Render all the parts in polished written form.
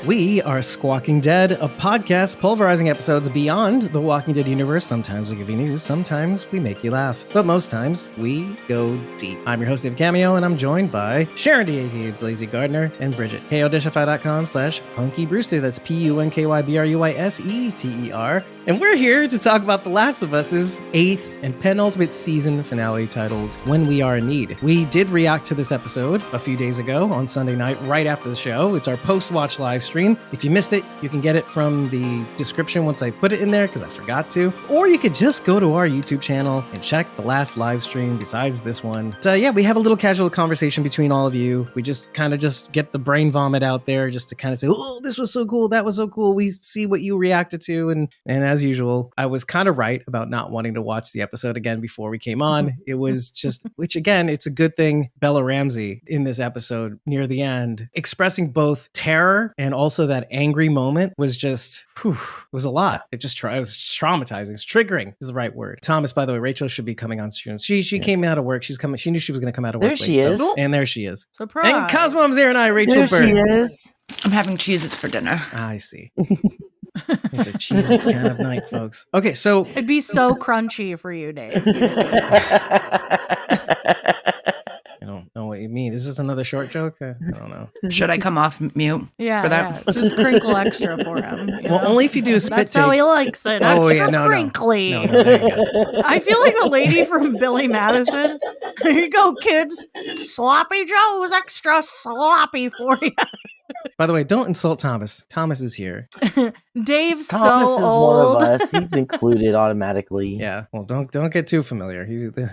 We are Squawking Dead, a podcast pulverizing episodes beyond the Walking Dead universe. Sometimes we give you news, sometimes we make you laugh, but most times we go deep. I'm your host, Dave Cameo, and I'm joined by Sharon D, aka Blazy Gardner, and Bridget, kodishify.com/PunkyBrewster. That's PUNKYBRUISETER. And we're here to talk about The Last of Us's 8th and penultimate season finale titled When We Are in Need. We did react to this episode a few days ago on Sunday night, right after the show. It's our post-watch live stream. If you missed it, you can get it from the description once I put it in there, because I forgot to. Or you could just go to our YouTube channel and check the last live stream besides this one. So yeah, we have a little casual conversation between all of you. We just kind of just get the brain vomit out there just to kind of say, oh, this was so cool, that was so cool. We see what you reacted to. And as usual, I was kind of right about not wanting to watch the episode again before we came on. It was just, which again, it's a good thing Bella Ramsey in this episode near the end, expressing both terror and also that angry moment was just, it was a lot. It was traumatizing. It's triggering is the right word. Thomas, by the way, Rachel should be coming on soon. She came out of work. She knew she was going to come out of work. There she is. And there she is. Surprise. And Cosmom's there and I, Rachel There Byrne. she is. I'm having Cheez-Its for dinner. I see. It's a Cheez-Its kind of night, folks. Okay, so It'd be so crunchy for you, Dave. You did that. I don't know what you mean. Is this another short joke? I don't know. Should I come off mute Yeah, for that? yeah. Just crinkle extra for him. You Well, know? only if you do a spit That's take. how he likes it. Oh, Extra yeah, no. crinkly. No, there you go. I feel like the lady from Billy Madison. Here you go, kids. Sloppy Joe's extra sloppy for you. By the way, don't insult Thomas. Thomas is here. Dave's Thomas so is old. one of us. He's included automatically. Yeah. Well, don't get too familiar.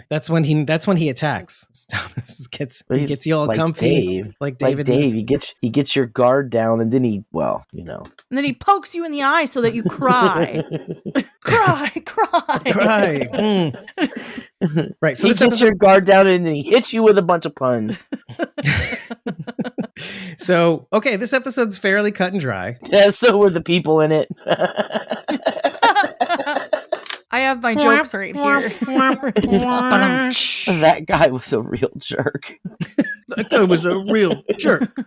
That's when he attacks. Thomas gets you all like comfy. Dave. Like David. Like Dave, he gets your guard down, and then he. And then he pokes you in the eye so that you cry. Cry. Cry. Right. So he this gets your guard down, and then he hits you with a bunch of puns. So, okay, this episode's fairly cut and dry. Yeah, so were the people in it. I have my jokes right here. That guy was a real jerk. That guy was a real jerk.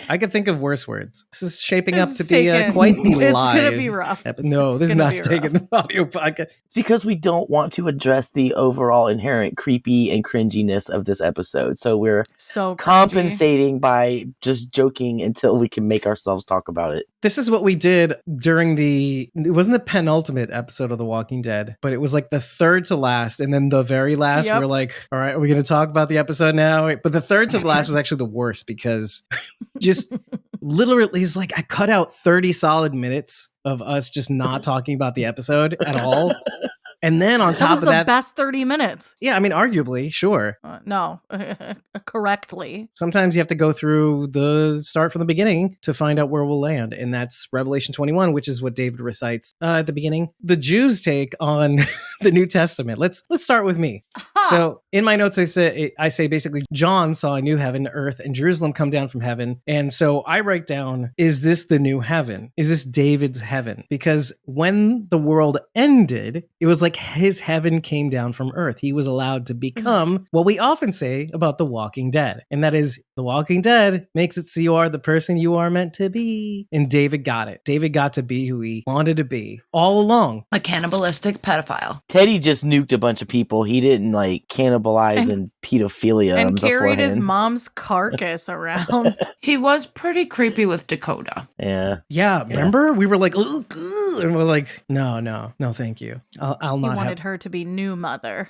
I could think of worse words. This is shaping up to be quite the It's live. gonna be rough. No, It's this is gonna not be taking the audio podcast. It's because we don't want to address the overall inherent creepy and cringiness of this episode. So we're So cringy. compensating by just joking until we can make ourselves talk about it. This is what we did during it wasn't the penultimate episode of The Walking Dead, but it was like the third to last. And then the very last, Yep. we're like, all right, are we going to talk about the episode now? But the third to the last was actually the worst because just literally, it's like I cut out 30 solid minutes of us just not talking about the episode at all. And then on That top was of the that, best 30 minutes. yeah, I mean, arguably, sure. No, correctly. Sometimes you have to go through the start from the beginning to find out where we'll land. And that's Revelation 21, which is what David recites at the beginning. The Jews' take on the New Testament. Let's start with me. So in my notes, I say basically John saw a new heaven, earth, and Jerusalem come down from heaven. And so I write down, is this the new heaven? Is this David's heaven? Because when the world ended, it was like his heaven came down from earth. He was allowed to become what we often say about The Walking Dead. And that is, The Walking Dead makes it so you are the person you are meant to be. And David got it. David got to be who he wanted to be all along. A cannibalistic pedophile. Teddy just nuked a bunch of people. He didn't like cannibalize and pedophilia And carried his beforehand. mom's carcass around. He was pretty creepy with Dakota. Yeah. Remember? We were like, ugh, and we're like, no, thank you. I'll He not wanted have. her to be new mother.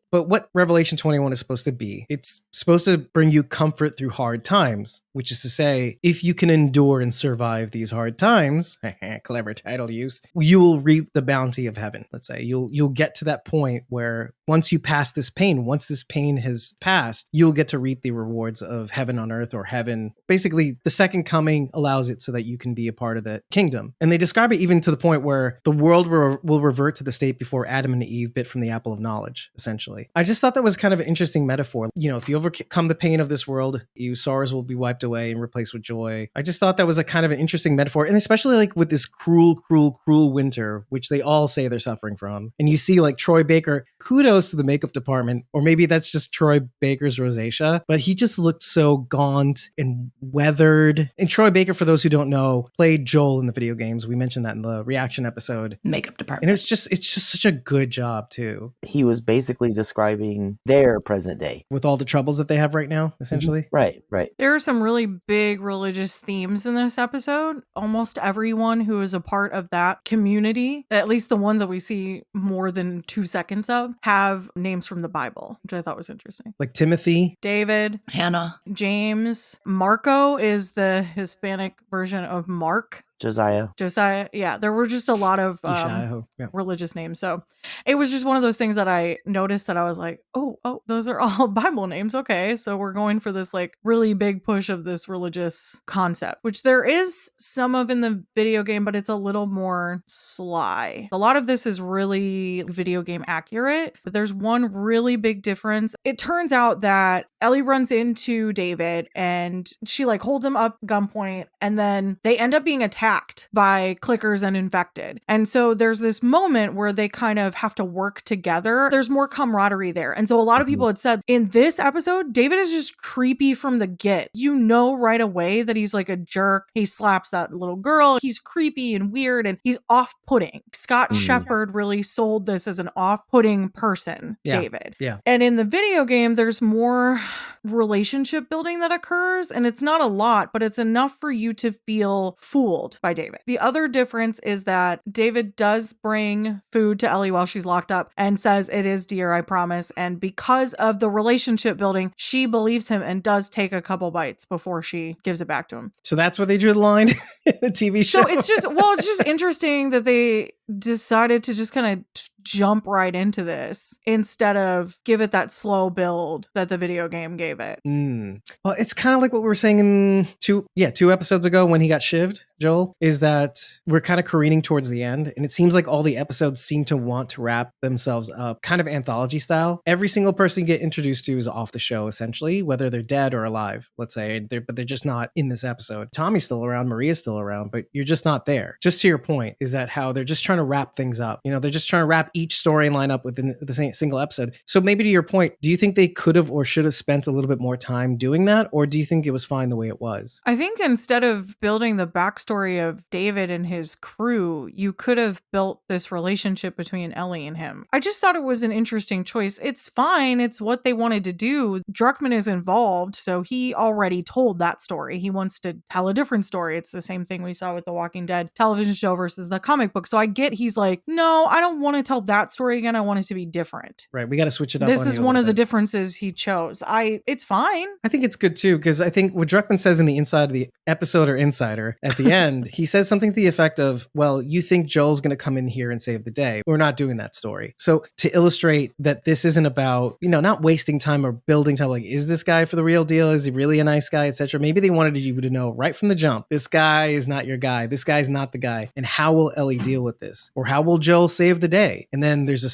But what Revelation 21 is supposed to be, it's supposed to bring you comfort through hard times, which is to say, if you can endure and survive these hard times, clever title use, you will reap the bounty of heaven. Let's say you'll get to that point where once you pass this pain, once this pain has passed, you'll get to reap the rewards of heaven on earth, or heaven. Basically, the second coming allows it so that you can be a part of the kingdom. And they describe it even to the point where the world will revert to the state before Adam and Eve bit from the apple of knowledge, essentially. joy. I just thought that was kind of an interesting metaphor. You know, if you overcome the pain of this world, your sorrows will be wiped away and replaced with joy. I just thought that was a kind of an interesting metaphor. And especially like with this cruel, cruel, cruel winter, which they all say they're suffering from. And you see like Troy Baker, kudos to the makeup department, or maybe that's just Troy Baker's rosacea, but he just looked so gaunt and weathered. And Troy Baker, for those who don't know, played Joel in the video games. We mentioned that in the reaction episode. Makeup department. And it's just such a good job too. He was basically describing their present day. With all the troubles that they have right now, essentially. Right. There are some really big religious themes in this episode. Almost everyone who is a part of that community, at least the ones that we see more than 2 seconds of, have names from the Bible, which I thought was interesting. Like Timothy. David. Hannah. James. Marco is the Hispanic version of Mark. Josiah. Yeah, there were just a lot of religious names. So it was just one of those things that I noticed that I was like, oh, those are all Bible names. Okay, so we're going for this like really big push of this religious concept, which there is some of in the video game, but it's a little more sly. A lot of this is really video game accurate, but there's one really big difference. It turns out that Ellie runs into David and she like holds him up gunpoint, and then they end up being attacked by clickers and infected. And so there's this moment where they kind of have to work together. There's more camaraderie there. And so a lot of people had said in this episode, David is just creepy from the get. You know right away that he's like a jerk. He slaps that little girl. He's creepy and weird and he's off-putting. Scott Shepherd really sold this as an off-putting person, David. Yeah. And in the video game, there's more relationship building that occurs, and it's not a lot, but it's enough for you to feel fooled by David. The other difference is that David does bring food to Ellie while she's locked up and says, "It is dear, I promise." And because of the relationship building, she believes him and does take a couple bites before she gives it back to him. So that's where they drew the line in the TV show. So it's just interesting that they decided to just kind of jump right into this instead of give it that slow build that the video game gave it. Well, it's kind of like what we were saying in two episodes ago when he got shivved, Joel, is that we're kind of careening towards the end, and it seems like all the episodes seem to want to wrap themselves up kind of anthology style. Every single person you get introduced to is off the show, essentially, whether they're dead or alive, let's say, but they're just not in this episode. Tommy's still around, Maria's still around, but you're just not there. Just to your point, is that how they're just trying to wrap things up. You know, they're just trying to wrap each storyline up within the same single episode. So maybe to your point, do you think they could have or should have spent a little bit more time doing that? Or do you think it was fine the way it was? I think instead of building the backstory of David and his crew, you could have built this relationship between Ellie and him. I just thought it was an interesting choice. It's fine. It's what they wanted to do. Druckmann is involved, so he already told that story. He wants to tell a different story. It's the same thing we saw with the Walking Dead television show versus the comic book. So I get he's like, no, I don't want to tell that story again. I want it to be different. Right. We got to switch it up. This is one of the differences he chose. It's fine. I think it's good too, because I think what Druckmann says in the inside of the episode or insider at the end, he says something to the effect of, well, you think Joel's going to come in here and save the day. We're not doing that story. So to illustrate that this isn't about, not wasting time or building time, like, is this guy for the real deal? Is he really a nice guy, etc.? Maybe they wanted you to know right from the jump, this guy is not your guy. This guy's not the guy. And how will Ellie deal with this? Or how will Joel save the day? And then there's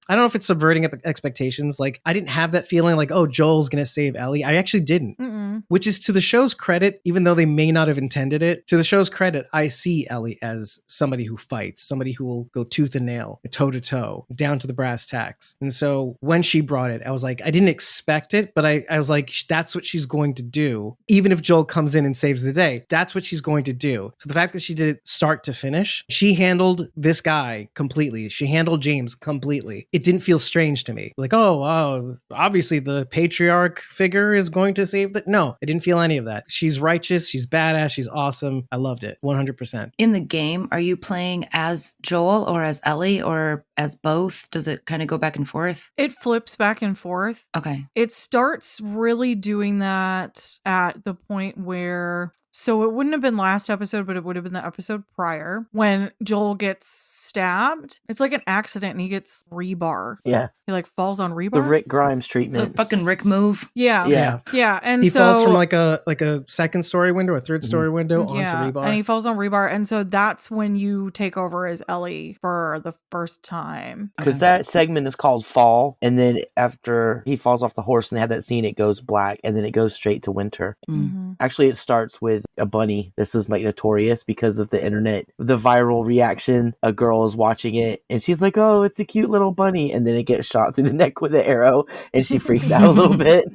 I don't know if it's subverting expectations. Like, I didn't have that feeling like, oh, Joel's going to save Ellie. I actually didn't. Which is to the show's credit, even though they may not have intended it. To the show's credit, I see Ellie as somebody who fights, somebody who will go tooth and nail, toe to toe, down to the brass tacks. And so when she brought it, I was like, I didn't expect it, but I was like, that's what she's going to do. Even if Joel comes in and saves the day, that's what she's going to do. So the fact that she did it start to finish, she handled this guy completely. She handled James completely. It didn't feel strange to me. Like, oh, obviously the patriarch figure is going to save the... No, I didn't feel any of that. She's righteous. She's badass. She's awesome. I loved it. 100%. In the game, are you playing as Joel or as Ellie or as both? Does it kind of go back and forth? It flips back and forth. Okay. It starts really doing that at the point where So it wouldn't have been last episode, but it would have been the episode prior when Joel gets stabbed. It's like an accident and he gets rebar. Yeah. He like falls on rebar. The Rick Grimes The treatment. fucking Rick move. Yeah. And he so falls from like a second story window or third story window onto rebar. And he falls on rebar. And so that's when you take over as Ellie for the first time. Because that segment is called Fall. And then after he falls off the horse and they have that scene, it goes black and then it goes straight to winter. Mm-hmm. Actually, it starts with a bunny. This is like notorious because of the internet, the viral reaction. A girl is watching it and she's like, oh, it's a cute little bunny. And then it gets shot through the neck with an arrow and she freaks out a little bit.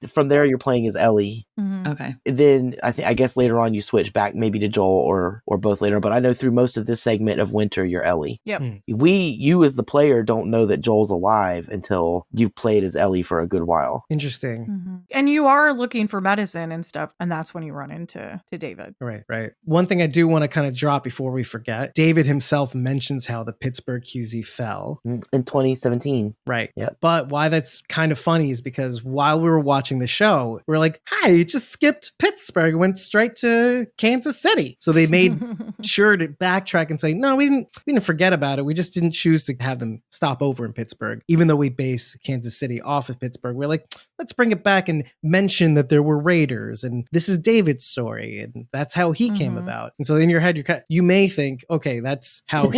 From there, you're playing as Ellie. Mm-hmm. Okay. Then I guess later on you switch back maybe to Joel or both later. But I know through most of this segment of winter, you're Ellie. Yep. You as the player don't know that Joel's alive until you've played as Ellie for a good while. Interesting. Mm-hmm. And you are looking for medicine and stuff, and that's when you run into David. Right. One thing I do want to kind of drop before we forget, David himself mentions how the Pittsburgh QZ fell. In 2017. Right. Yeah. But why that's kind of funny is because while we were watching the show, we're like, hi, it just skipped Pittsburgh, went straight to Kansas City. So they made sure to backtrack and say, no, we didn't forget about it. We just didn't choose to have them stop over in Pittsburgh. Even though we base Kansas City off of Pittsburgh, we're like, let's bring it back and mention that there were raiders and this is David's story and that's how he came about. And so in your head, you may think, okay, that's how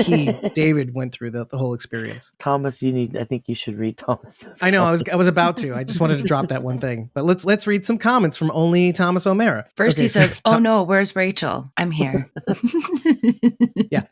David went through the whole experience. Thomas, I think you should read Thomas's. I know, I was about to. I just wanted to drop that one thing. But let's read some comments from only Thomas O'Mara. First he says, oh no, where's Rachel? I'm here. Yeah.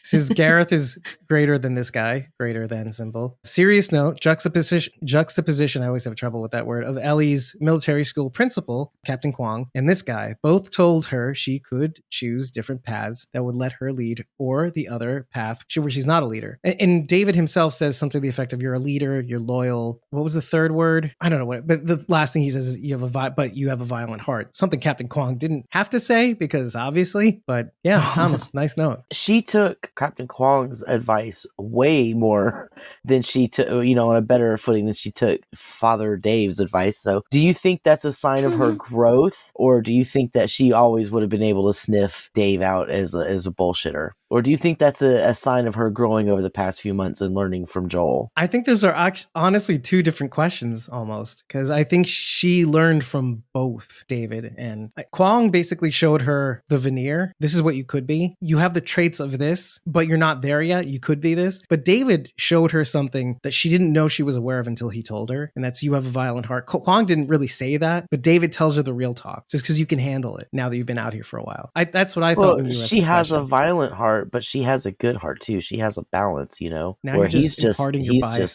Says Gareth is greater than this guy, greater than symbol. Serious note, juxtaposition, I always have trouble with that word, of Ellie's military school principal, Captain Kwong, and this guy both told her she could choose different paths that would let her lead or the other path where she's not a leader. And David himself says something to the effect of you're a leader, you're loyal. What was the third word? I don't know what, but the last thing he says is you have a violent heart. Something Captain Kwong didn't have to say because obviously, but yeah, Thomas, nice note. She took Captain Kwong's advice way more than she took, on a better footing than she took Father Dave's advice. So do you think that's a sign of her growth, or do you think that she always would have been able to sniff Dave out as a bullshitter? Or do you think that's a sign of her growing over the past few months and learning from Joel? I think those are honestly two different questions almost, because I think she learned from both David and Kwong basically showed her the veneer. This is what you could be. You have the traits of this, but you're not there yet. You could be this. But David showed her something that she didn't know she was aware of until he told her, and that's you have a violent heart. Kwong didn't really say that, but David tells her the real talk, just because you can handle it now that you've been out here for a while. That's what I thought. When you she has a violent heart, but she has a good heart too. She has a balance, Now where he's just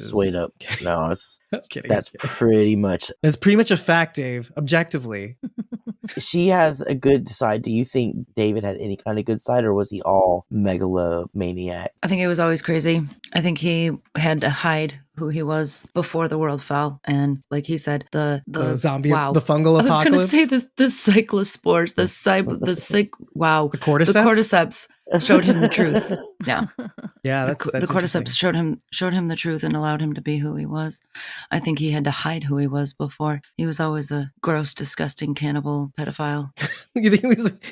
swayed up. No, kidding. That's pretty much a fact, Dave. Objectively, she has a good side. Do you think David had any kind of good side, or was he all megalomaniac? I think he was always crazy. I think he had to hide who he was before the world fell, and like he said, the zombie, the fungal apocalypse. I was going to say the cyclospores, the cordyceps showed him the truth. Yeah, that's the cordyceps showed him the truth and allowed him to be who he was. I think he had to hide who he was before. He was always a gross, disgusting cannibal pedophile. You think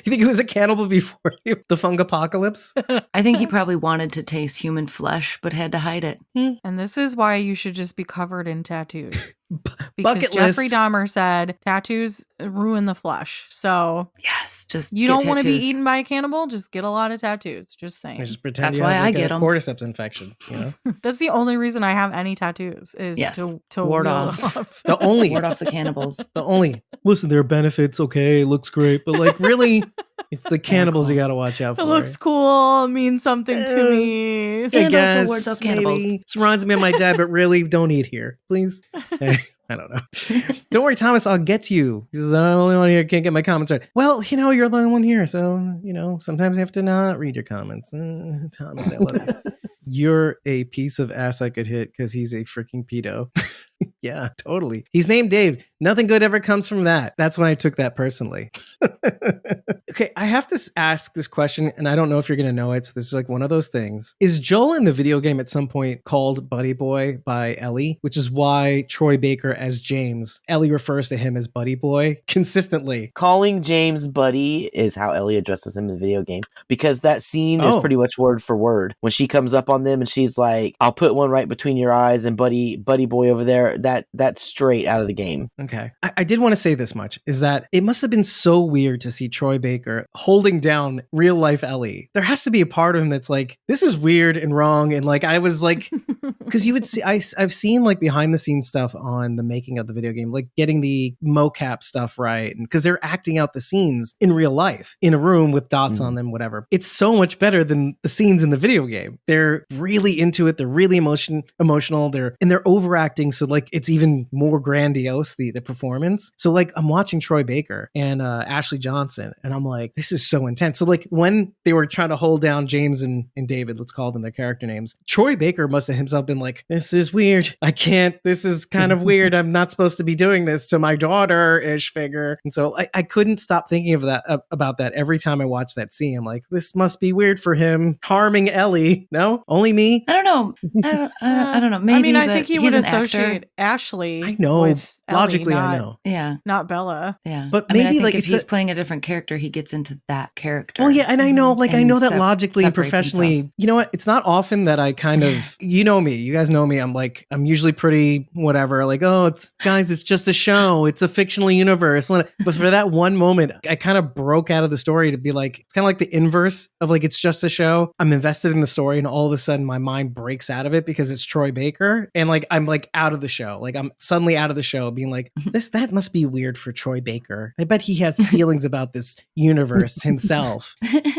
he was a cannibal before the fungapocalypse? I think he probably wanted to taste human flesh, but had to hide it. And this is why you should just be covered in tattoos. Because Bucket Jeffrey list. Dahmer said tattoos ruin the flesh. So yes, just you don't want to be eaten by a cannibal. Just get a lot of tattoos. Just saying. Just pretend that's you why have I get a them. Cordyceps infection. That's the only reason I have any tattoos is to ward off. The only ward off the cannibals. The only listen, there are benefits. Okay, it looks great, but like really, it's the cannibals you got to watch out for. It looks cool. Means something to me. I And guess also wards off cannibals. this reminds me of my dad, but really, don't eat here, please. I don't know. Don't worry, Thomas. I'll get to you. He says, I'm the only one here. Can't get my comments right. Well, you're the only one here, so sometimes you have to not read your comments. Thomas, I love you. You're a piece of ass I could hit because he's a freaking pedo. Yeah, totally. He's named Dave. Nothing good ever comes from that. That's when I took that personally. Okay, I have to ask this question, and I don't know if you're going to know it. So this is like one of those things. Is Joel in the video game at some point called Buddy Boy by Ellie? Which is why Troy Baker as James, Ellie refers to him as Buddy Boy consistently. Calling James Buddy is how Ellie addresses him in the video game, because that scene is pretty much word for word. When she comes up on them and she's like, I'll put one right between your eyes and Buddy Boy over there, that's straight out of the game. Okay. I did want to say this much, is that it must have been so weird to see Troy Baker holding down real life Ellie. There has to be a part of him that's like, this is weird and wrong. And like, I was like, because you would see, I've seen like behind the scenes stuff on the making of the video game, like getting the mocap stuff right. And because they're acting out the scenes in real life in a room with dots on them, whatever. It's so much better than the scenes in the video game. They're really into it. They're really emotional. They're overacting. So like, it's even more grandiose, the performance. So like, I'm watching Troy Baker and Ashley Johnson, and I'm like, this is so intense. So like, when they were trying to hold down James and David, let's call them their character names, Troy Baker must have himself been like, this is weird. I can't, this is kind of weird. I'm not supposed to be doing this to my daughter-ish figure. And so I couldn't stop thinking of that, about that every time I watch that scene. I'm like, this must be weird for him harming Ellie. No? Only me? I don't know. I don't know. Maybe, I mean, I think he would associate actor. Ashley. I know. With Logically, Ellie, I know. Yeah. Not Bella. Yeah. But I mean, maybe I think like if he's playing a different character, he gets into that character. Well, yeah, and I know, like, I know that logically and separates professionally, himself. you know what? It's not often that I kind of, you know me, you guys know me. I'm like, I'm usually pretty whatever, like, oh, it's just a show. It's a fictional universe. But for that one moment, I kind of broke out of the story to be like, it's kind of like the inverse of like, it's just a show. I'm invested in the story, and all of a sudden my mind breaks out of it because it's Troy Baker. And like, I'm like out of the show. Like, I'm suddenly out of the show being like, that must be weird for Troy Baker. I bet he has feelings about this universe himself.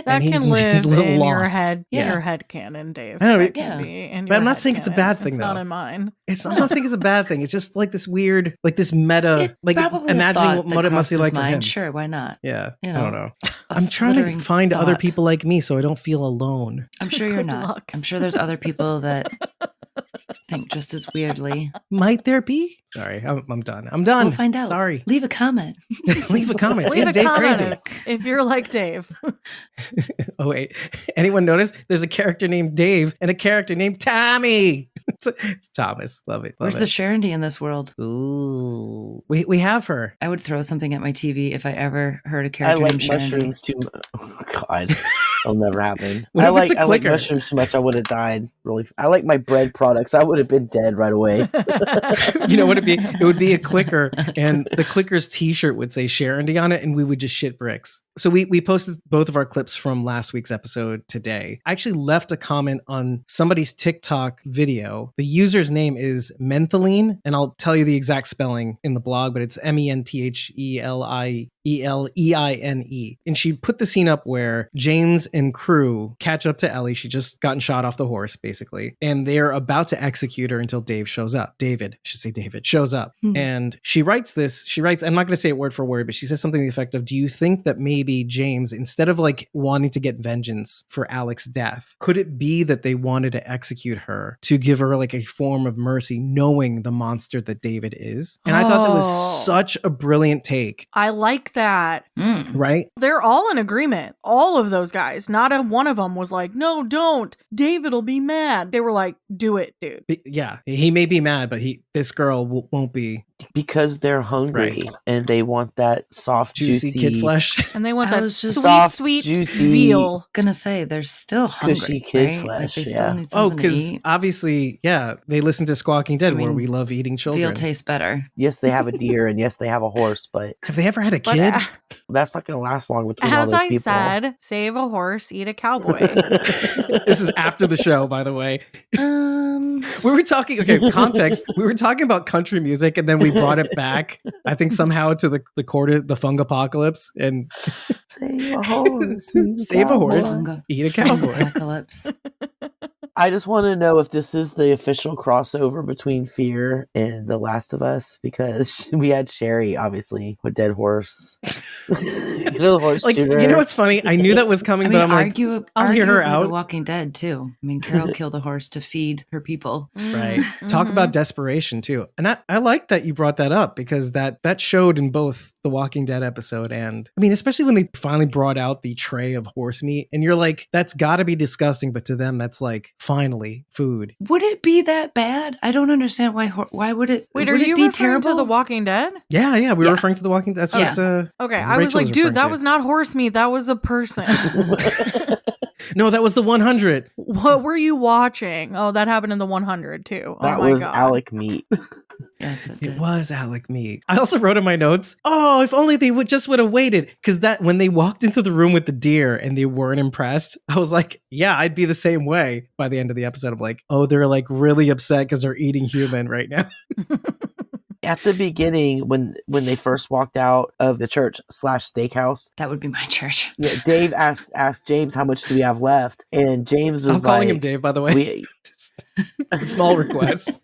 That can live in lost. your head, Yeah. your head canon, Dave. I know, That yeah. can be in But your I'm not head saying it's a canon. bad thing, It's though. not in mine. I'm not saying it's a bad thing. It's just like this weird, like this meta, It like probably a imagining thought what that it must be crossed like his for mind. him. Sure, why not? Yeah, You I know, don't know. a I'm trying to flittering find other thought. people like me so I don't feel alone. I'm sure you're Good not. luck. I'm sure there's other people that think just as weirdly. Might there be? Sorry, I'm done. I'm done. We'll find out. Sorry. Leave a comment. Leave a comment. Leave Is a Dave comment crazy? if you're like Dave. Oh wait, anyone notice? There's a character named Dave and a character named Tommy. It's Thomas. Love it. Love Where's it. the Sharondy in this world? Ooh, we have her. I would throw something at my TV if I ever heard a I character like named Sharondy. mushrooms too much. Oh, God. It'll never happen. What if it's a I like clicker? mushrooms too much. I would have died. Really, I like my bread products. I would have been dead right away. You know what it'd be? It would be a clicker, and the clicker's T-shirt would say Sharondy on it, and we would just shit bricks. So we posted both of our clips from last week's episode today. I actually left a comment on somebody's TikTok video. The user's name is Menthaline, and I'll tell you the exact spelling in the blog, but it's MENTHELIELEINE. And she put the scene up where James and crew catch up to Ellie. She just gotten shot off the horse, basically. And they're about to execute her until Dave shows up. David, I should say David, shows up. And she writes, I'm not going to say it word for word, but she says something to the effect of, do you think that maybe James, instead of like wanting to get vengeance for Alex's death, could it be that they wanted to execute her to give her like a form of mercy, knowing the monster that David is? And I thought that was such a brilliant take. I like that. Right? They're all in agreement. All of those guys. Not a one of them was like, no, don't. David will be mad. They were like, do it, dude. Yeah, he may be mad, but this girl won't be. Because they're hungry and they want that soft, Juicy kid flesh. And they want I that was just sweet, soft, sweet juicy- veal. Gonna say they're still hungry, Cushy kid right? Like flesh, they yeah. still need Oh, something to because eat. obviously, yeah, they listen to Squawking Dead, I where mean, we love eating Veal children. tastes better. Yes, they have a deer and yes, they have a horse, but Have they ever had a But kid? that's not going to last long between all as those I people. said, save a horse, eat a cowboy. This is after the show, by the way. We were talking, context. We were talking about country music, and then we brought it back, I think somehow to the quarter, the Fungapocalypse, and Save a horse. Save a horse. Funga- eat a cowboy. Apocalypse. I just want to know if this is the official crossover between Fear and The Last of Us, because we had Sherry, obviously, with Dead Horse. The horse Like, shooter. you know what's funny? I knew that was coming, but I'm like, I'll hear her out. The Walking Dead too. I mean, Carol killed a horse to feed her people. Right. Talk about desperation too. And I like that you brought that up, because that showed in both the Walking Dead episode and, I mean, especially when they finally brought out the tray of horse meat, and you're like, that's gotta be disgusting, but to them that's like finally food. Would it be that bad? I don't understand why would it. Wait, would are it you be referring terrible to The Walking Dead? Yeah, we were referring to the Walking Dead. That's what Okay, I Rachel was like, dude, that to. was not horse meat, that was a person. No, that was the 100. What were you watching? Oh, that happened in the 100 too. That oh my was God. Alec meat. Yes, that did. It was Alec meat. I also wrote in my notes, oh, if only they just would have waited. Because that when they walked into the room with the deer and they weren't impressed, I was like, yeah, I'd be the same way by the end of the episode. I'm like, oh, they're like really upset because they're eating human right now. At the beginning, when they first walked out of the church / steakhouse, That would be my church. yeah, Dave asked James, how much do we have left? And James is I'm calling like, him Dave, by the way. Small request.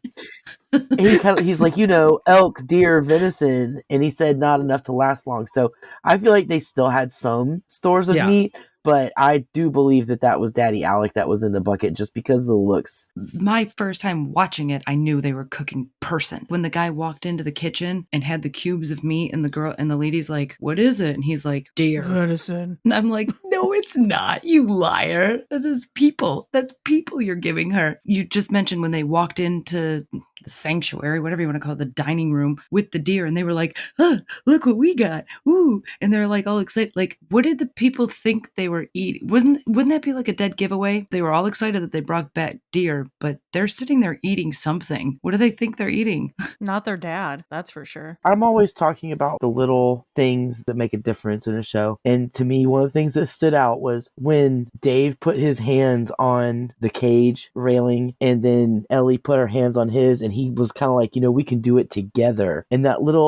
He's like, elk, deer, venison, and he said not enough to last long. So I feel like they still had some stores of meat, but I do believe that was Daddy Alec that was in the bucket just because of the looks. My first time watching it, I knew they were cooking person. When the guy walked into the kitchen and had the cubes of meat, and the girl and the lady's like, "What is it?" And he's like, "Deer." Venison. And I'm like, "No, it's not, you liar. That is people. That's people you're giving her." You just mentioned when they walked into the sanctuary, whatever you want to call it, the dining room with the deer, and they were like, "Oh, look what we got. Ooh." And they're like all excited. Like, what did the people think they were eating? Wouldn't that be like a dead giveaway? They were all excited that they brought back deer, but they're sitting there eating something. What do they think they're eating? Not their dad, that's for sure. I'm always talking about the little things that make a difference in a show. And to me, one of the things that stood out was when Dave put his hands on the cage railing, and then Ellie put her hands on his, and he was kind of like, we can do it together. And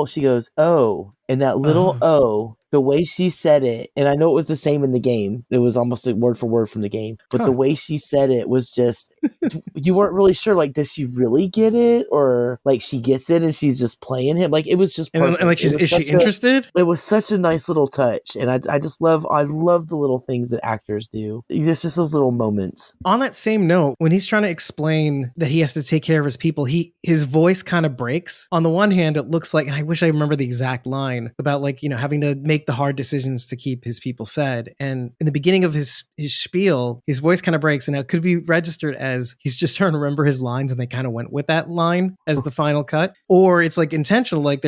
she goes, "Oh," and that little "oh," the way she said it, and I know it was the same in the game. It was almost a word for word from the game. But the way she said it was just, you weren't really sure, like, does she really get it? Or, like, she gets it and she's just playing him? Like, it was just perfect. And like, is she interested? It was such a nice little touch. And I love the little things that actors do. It's just those little moments. On that same note, when he's trying to explain that he has to take care of his people, his voice kind of breaks. On the one hand, it looks like, and I wish I remember the exact line about, like, having to make the hard decisions to keep his people fed. And in the beginning of his spiel, his voice kind of breaks, and it could be registered as he's just trying to remember his lines, and they kind of went with that line as the final cut. Or it's like intentional, like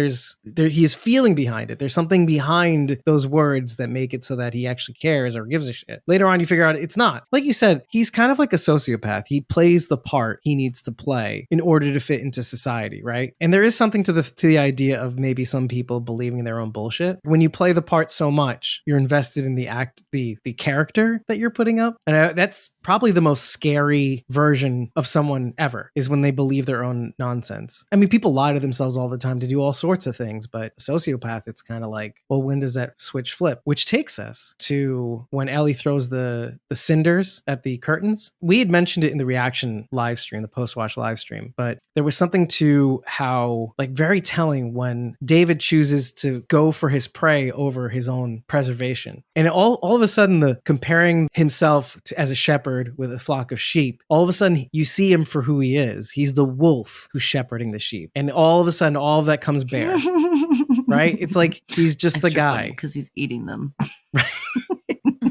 he's feeling behind it. There's something behind those words that make it so that he actually cares or gives a shit. Later on, you figure out it's not. Like you said, he's kind of like a sociopath. He plays the part he needs to play in order to fit into society, right? And there is something to the idea of maybe some people believing in their own bullshit. When you play the part so much, you're invested in the act, the character that you're putting up. And that's probably the most scary version of someone ever, is when they believe their own nonsense. I mean, people lie to themselves all the time to do all sorts of things, but a sociopath, it's kind of like, well, when does that switch flip? Which takes us to when Ellie throws the cinders at the curtains. We had mentioned it in the reaction live stream, the post-watch live stream, but there was something to how, like, very telling when David chooses to go for his prey over his own preservation. And all of a sudden, the comparing himself as a shepherd with a flock of sheep, all of a sudden you see him for who he is. He's the wolf who's shepherding the sheep. And all of a sudden, all of that comes bare. Right? It's like he's just the guy. Because he's eating them.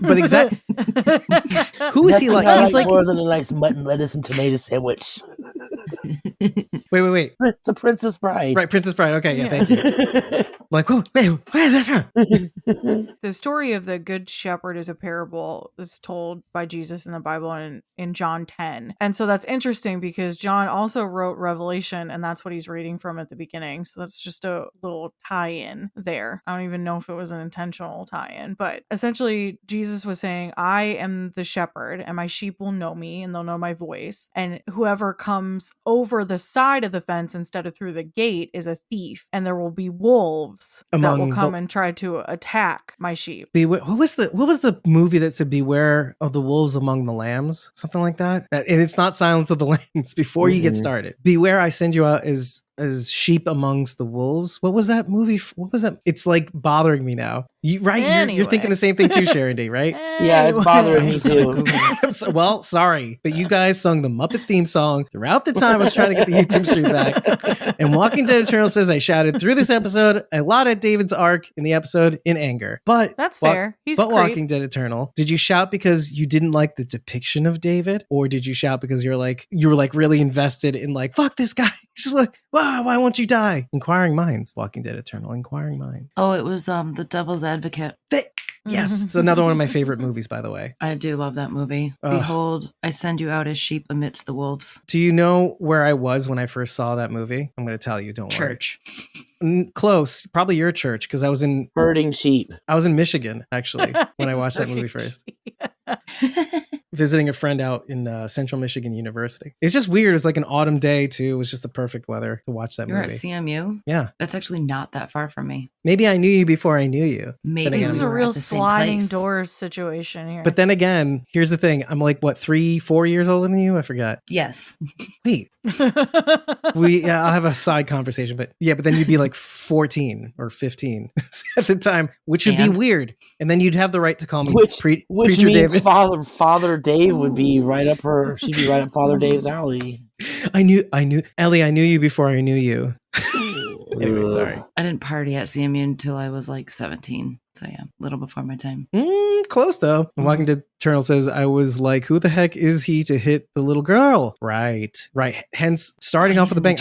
But exactly. Who is he like? He's like more than a nice mutton, lettuce, and tomato sandwich. Wait. It's a Princess Bride. Right, Princess Bride. Okay, yeah, thank you. I'm like, whoa, wait, where is that from? The story of the Good Shepherd is a parable that's told by Jesus in the Bible in John 10. And so that's interesting because John also wrote Revelation, and that's what he's reading from at the beginning. So that's just a little tie-in there. I don't even know if it was an intentional tie-in, but essentially Jesus was saying, I am the shepherd, and my sheep will know me, and they'll know my voice. And whoever comes over the side of the fence instead of through the gate is a thief, and there will be wolves that will come and try to attack my sheep. What was the movie that said beware of the wolves among the lambs? Something like that. And it's not Silence of the Lambs. Before you get started, beware, I send you out as sheep amongst the wolves. What was that movie? What was that? It's like bothering me now. Anyway. You're thinking the same thing too, Sharon D, right? Yeah, it's bothering me too. Well, sorry, but you guys sung the Muppet theme song throughout the time I was trying to get the YouTube stream back. And Walking Dead Eternal says I shouted through this episode a lot at David's arc in the episode in anger. But that's fair. Walking Dead Eternal, did you shout because you didn't like the depiction of David, or did you shout because you were really invested in like, fuck this guy? Just like, wow, why won't you die? Inquiring Minds, Walking Dead Eternal, Inquiring Mind. Oh, it was the Devil's Advocate. Yes, it's another one of my favorite movies, by the way. I do love that movie. Behold, I send you out as sheep amidst the wolves. Do you know where I was when I first saw that movie? I'm going to tell you, don't Church. worry. Close. Probably your church, because I was in... Herding sheep. I was in Michigan, actually, when I watched that movie first. Visiting a friend out in Central Michigan University. It's just weird. It's like an autumn day, too. It was just the perfect weather to watch that movie. You're at CMU? Yeah. That's actually not that far from me. Maybe I knew you before I knew you. Maybe this is a real sliding doors situation here. But then again, here's the thing. I'm like, what, 3-4 years older than you? I forgot. Yes. Wait. I'll have a side conversation, but then you'd be like 14 or 15 at the time, which would be weird. And then you'd have the right to call me which Preacher means David. Father Dave would be right up she'd be right up Father Dave's alley. I knew Ellie, I knew you before I knew you. Anyway, sorry. I didn't party at CMU until I was like 17. So yeah, a little before my time. Close though. Walking Dead Eternal says, I was like, who the heck is he to hit the little girl? Right. Hence, starting off with a bang.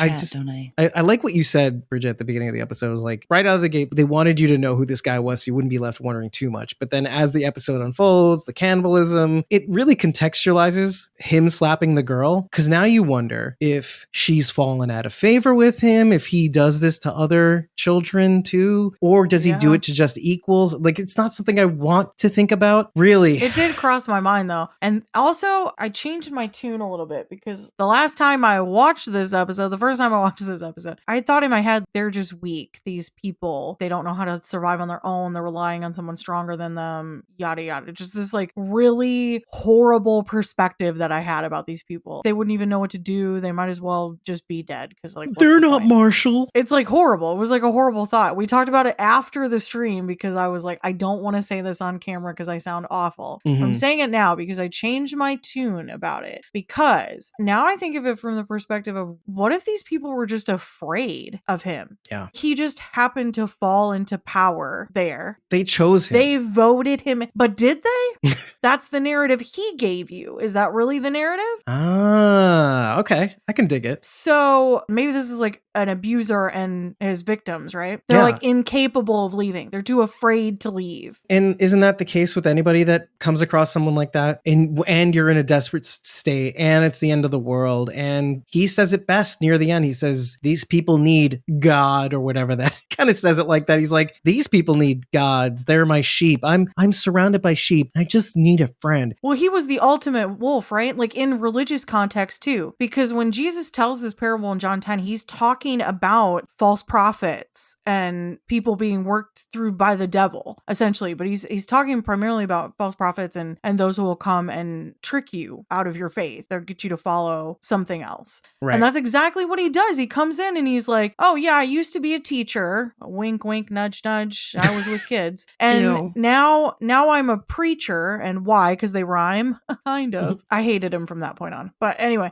I like what you said, Bridget, at the beginning of the episode. It was like, right out of the gate, they wanted you to know who this guy was, so you wouldn't be left wondering too much. But then as the episode unfolds, the cannibalism, it really contextualizes him slapping the girl. Because now you wonder if she's fallen out of favor with him, if he does this to other children too, or does he do it to just equals? Like, it's not something I want to think about, really. It did cross my mind, though. And also, I changed my tune a little bit because the last time I watched this episode, the first time I watched this episode, I thought in my head, they're just weak. These people, they don't know how to survive on their own. They're relying on someone stronger than them, yada, yada. Just this, like, really horrible perspective that I had about these people. They wouldn't even know what to do. They might as well just be dead because, like, they're not Marshall. It's, like, horrible. It was, like, a horrible thought. We talked about it after the stream because I was like, I don't want to say this on camera because I sound awful. I'm saying it now because I changed my tune about it, because now I think of it from the perspective of, what if these people were just afraid of him? Yeah. He just happened to fall into power there. They chose him. They voted him. But did they? That's the narrative he gave you. Is that really the narrative? Okay. I can dig it. So maybe this is like an abuser and his victims, right? They're like incapable of leaving. They're too afraid to leave. And isn't that the case with anybody that comes across someone like that? And you're in a desperate state and it's the end of the world. And he says it best near the end. He says, these people need God, or whatever. That kind of says it like that. He's like, these people need gods. They're my sheep. I'm surrounded by sheep. I just need a friend. Well, he was the ultimate wolf, right? Like in religious context too, because when Jesus tells this parable in John 10, he's talking about false prophets and people being worked through by the devil, essentially. But he's talking primarily about false prophets and those who will come and trick you out of your faith. They'll get you to follow something else. Right. And that's exactly what he does. He comes in and he's like, oh yeah, I used to be a teacher. Wink, wink, nudge, nudge. I was with kids. And now I'm a preacher. And why? Because they rhyme. Kind of. I hated him from that point on. But anyway,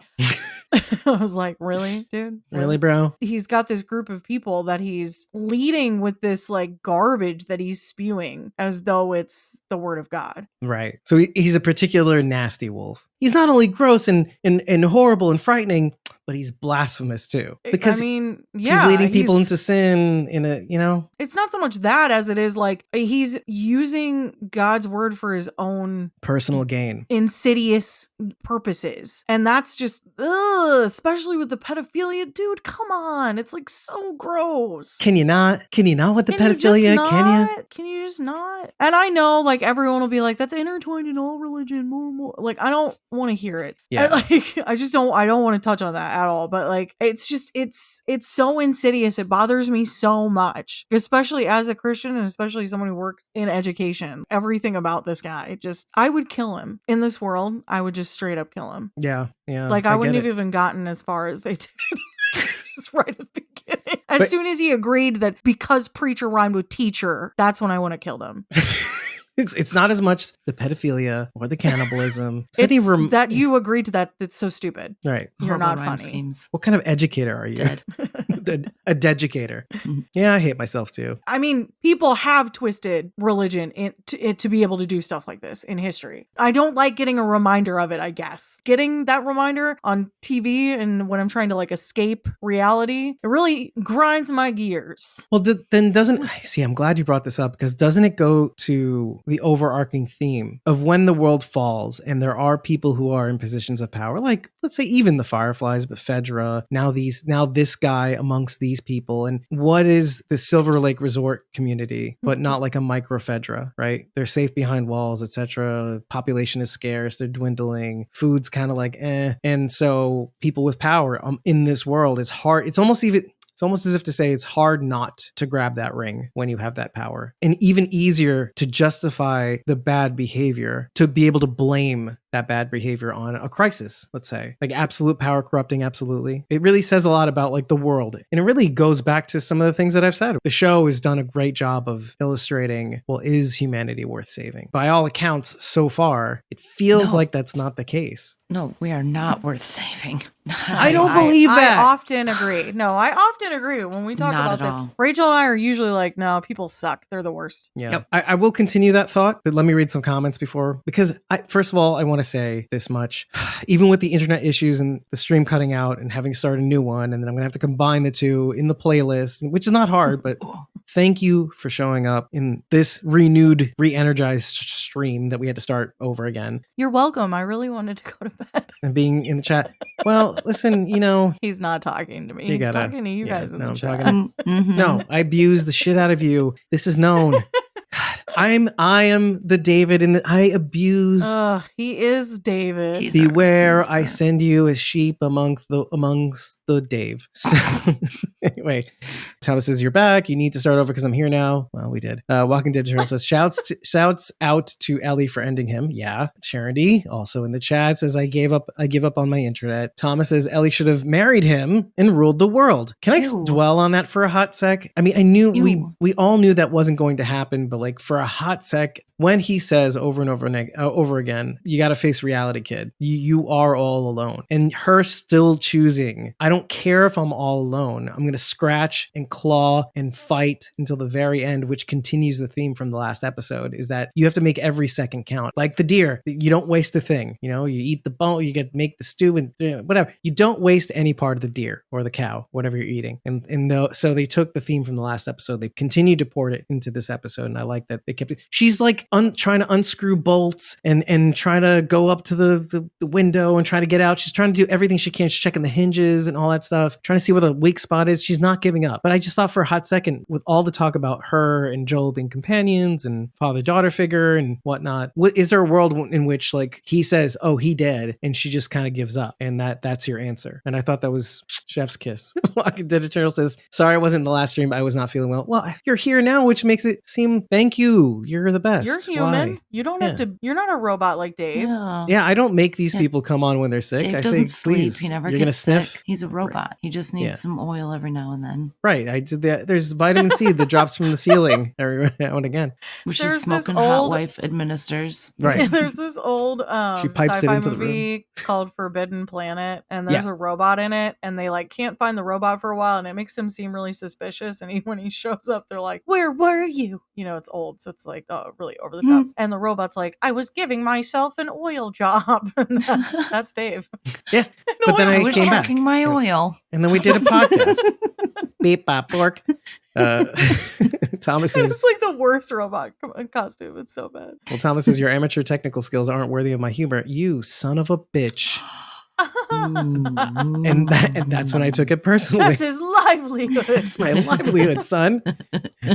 I was like, really, dude? Really, bro? He's got this group of people that he's leading with this like garbage that he's spewing as though it's the word of God. Right. So he's a particular nasty wolf. He's not only gross and horrible and frightening, but he's blasphemous too. Because he's leading people into sin in a, It's not so much that as it is like he's using God's word for his own personal gain, insidious purposes. And that's just, especially with the pedophilia, dude, come on. It's like so gross. Can you not with the pedophilia? Can you? Can you just not? And I know like everyone will be like, that's intertwined in all religion, more. Like, I don't want to hear it. Yeah. I don't want to touch on that at all. But like, it's just, it's so insidious. It bothers me so much, especially as a Christian and especially someone who works in education. Everything about this guy, I would kill him in this world. I would just straight up kill him. Yeah. Like I wouldn't have even gotten as far as they did. Just right at the beginning. As soon as he agreed that because preacher rhymed with teacher, that's when I want to kill them. It's not as much the pedophilia or the cannibalism. It's that you agreed to that. It's so stupid. Right. You're Horrible not rhyme funny. schemes. What kind of educator are you? Dead. A deducator. Yeah, I hate myself too. I mean, people have twisted religion to be able to do stuff like this in history. I don't like getting a reminder of it, I guess. Getting that reminder on TV and when I'm trying to like escape reality, it really grinds my gears. Well, then I'm glad you brought this up, because doesn't it go to the overarching theme of when the world falls and there are people who are in positions of power, like let's say even the Fireflies, but Fedra, now this guy amongst these people, and what is the Silver Lake Resort community, but not like a micro Fedra, right? They're safe behind walls, etc. Population is scarce, they're dwindling, food's kind of like and so people with power in this world, it's hard. It's almost as if to say it's hard not to grab that ring when you have that power, and even easier to justify the bad behavior, to be able to blame that bad behavior on a crisis, let's say, like absolute power corrupting. Absolutely. It really says a lot about like the world. And it really goes back to some of the things that I've said. The show has done a great job of illustrating, well, is humanity worth saving? By all accounts so far, it feels like that's not the case. No, we are not worth saving. I don't believe that. I often agree. No, I often agree when we talk Not about at this. all. Rachel and I are usually like, no, people suck. They're the worst. Yeah. Yep. I will continue that thought, but let me read some comments before, because first of all, I want to say this much. Even with the internet issues and the stream cutting out and having to start a new one, and then I'm going to have to combine the two in the playlist, which is not hard, but thank you for showing up in this renewed, re-energized stream that we had to start over again. You're welcome. I really wanted to go to bed. And being in the chat. Well, listen, He's not talking to me. You He's talking to you guys in the chat. No, I abuse the shit out of you. This is known. God, I am the David, and I abuse. He is David. He's Beware, I send you as sheep amongst the Dave. So, anyway, Thomas says you're back. You need to start over because I'm here now. Well, we did. Walking Dead Journal says shouts out to Ellie for ending him. Yeah, Charity also in the chat says I give up on my internet. Thomas says Ellie should have married him and ruled the world. Can I dwell on that for a hot sec? I mean, I knew we all knew that wasn't going to happen, but like for a hot sec, when he says over and over again, you got to face reality, kid. You are all alone. And her still choosing, I don't care if I'm all alone. I'm going to scratch and claw and fight until the very end, which continues the theme from the last episode, is that you have to make every second count. Like the deer, you don't waste a thing. You eat the bone, you make the stew and whatever. You don't waste any part of the deer or the cow, whatever you're eating. So they took the theme from the last episode. They continued to port it into this episode. And I like that they kept it. She's like trying to unscrew bolts and trying to go up to the window and try to get out. She's trying to do everything she can. She's checking the hinges and all that stuff, trying to see where the weak spot is. She's not giving up. But I just thought for a hot second, with all the talk about her and Joel being companions and father-daughter figure and whatnot, is there a world in which like he says, oh, he dead, and she just kind of gives up, and that's your answer? And I thought that was chef's kiss. Walking Dead Eternal says, sorry I wasn't in the last stream, I was not feeling well. Well, you're here now, which makes it seem, thank you, you're the best. You're human. Why? You don't have to. You're not a robot like Dave. Yeah, I don't make these people come on when they're sick. Dave I doesn't say, sleep. please, He never you're gets gonna sick. sniff. He's a robot. Right. He just needs some oil every now and then. Right. There's vitamin C that drops from the ceiling every now and again. Which is smoking hot wife administers. Right. There's this old she pipes sci-fi it into movie the room. called Forbidden Planet, and there's a robot in it, and they like can't find the robot for a while, and it makes them seem really suspicious. And when he shows up, they're like, "Where were you?" It's old, so it's like really over the top. And the robot's like, "I was giving myself an oil job." And that's Dave. Yeah, but then I was came back. checking my oil, and then we did a podcast. Beep bop bork. Thomas says, it's like the worst robot costume. It's so bad. Well, Thomas says your amateur technical skills aren't worthy of my humor. You son of a bitch. And that's when I took it personally. That's his livelihood. It's my livelihood, son.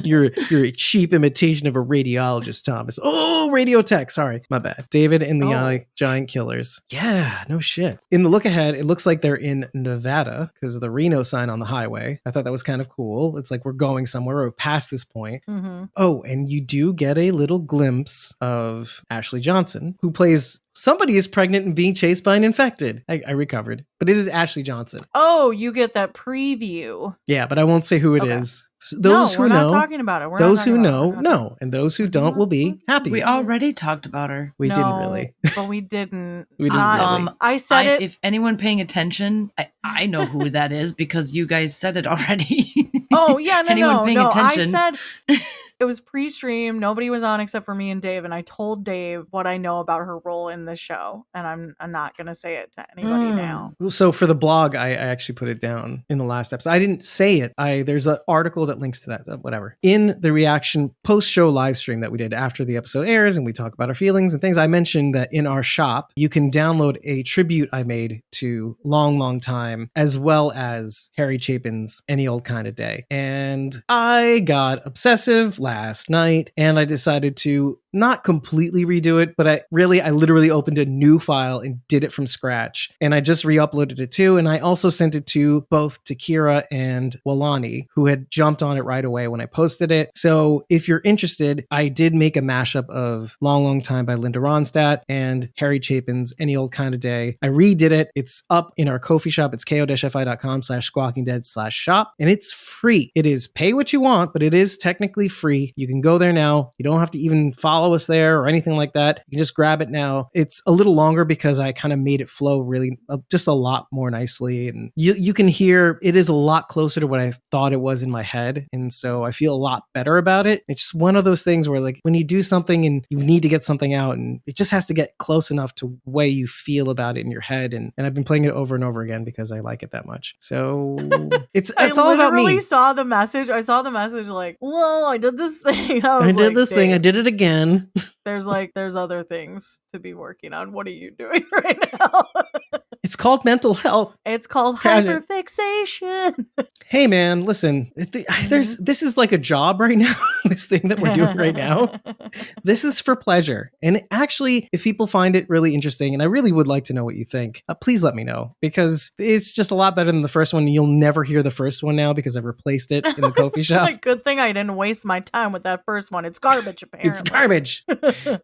You're a cheap imitation of a radiologist, Thomas. Oh, radiotech. Sorry, my bad. David and the Giant Killers. Yeah, no shit. In the look ahead, it looks like they're in Nevada because of the Reno sign on the highway. I thought that was kind of cool. It's like we're going somewhere. We're past this point. Mm-hmm. Oh, and you do get a little glimpse of Ashley Johnson, who plays somebody is pregnant and being chased by an infected. I recovered. But this is Ashley Johnson. Oh, you get that preview. Yeah, but I won't say who it is. Those who we're know. not talking about it. Those who know, know. And those who don't will be happy. We already talked about her. We didn't really. But we didn't. We didn't really. I said it. If anyone paying attention, I know who that is because you guys said it already. Oh, yeah, Anyone paying attention. I said it was pre-stream. Nobody was on except for me and Dave. And I told Dave what I know about her role in the show. And I'm not going to say it to anybody now. So for the blog, I actually put it down in the last episode. I didn't say it. There's an article that links to that, whatever. In the reaction post-show live stream that we did after the episode airs and we talk about our feelings and things, I mentioned that in our shop, you can download a tribute I made to Long, Long Time, as well as Harry Chapin's Any Old Kind of Day. And I got obsessive last night and I decided to not completely redo it, but I literally opened a new file and did it from scratch. And I just re-uploaded it too. And I also sent it to both Takira and Walani, who had jumped on it right away when I posted it. So if you're interested, I did make a mashup of Long, Long Time by Linda Ronstadt and Harry Chapin's Any Old Kind of Day. I redid it. It's up in our Ko-fi shop. It's ko-fi.com/squawkingdead/shop. And it's free. It is pay what you want, but it is technically free. You can go there now. You don't have to even follow us there or anything like that. You can just grab it now. It's a little longer because I kind of made it flow really just a lot more nicely. And you can hear it is a lot closer to what I thought it was in my head. And so I feel a lot better about it. It's just one of those things where like when you do something and you need to get something out and it just has to get close enough to the way you feel about it in your head. And I've been playing it over and over again because I like it that much. So it's all about me. I saw the message. I saw the message like, whoa, I did this thing. I did this thing. I did it again. There's other things to be working on. What are you doing right now? It's called mental health. It's called hyperfixation. Hey man, listen, this is like a job right now. This thing that we're doing right now. This is for pleasure. And actually, if people find it really interesting, and I really would like to know what you think, please let me know because it's just a lot better than the first one. You'll never hear the first one now because I've replaced it in the Ko-fi shop. It's a good thing I didn't waste my time with that first one. It's garbage, apparently. It's garbage.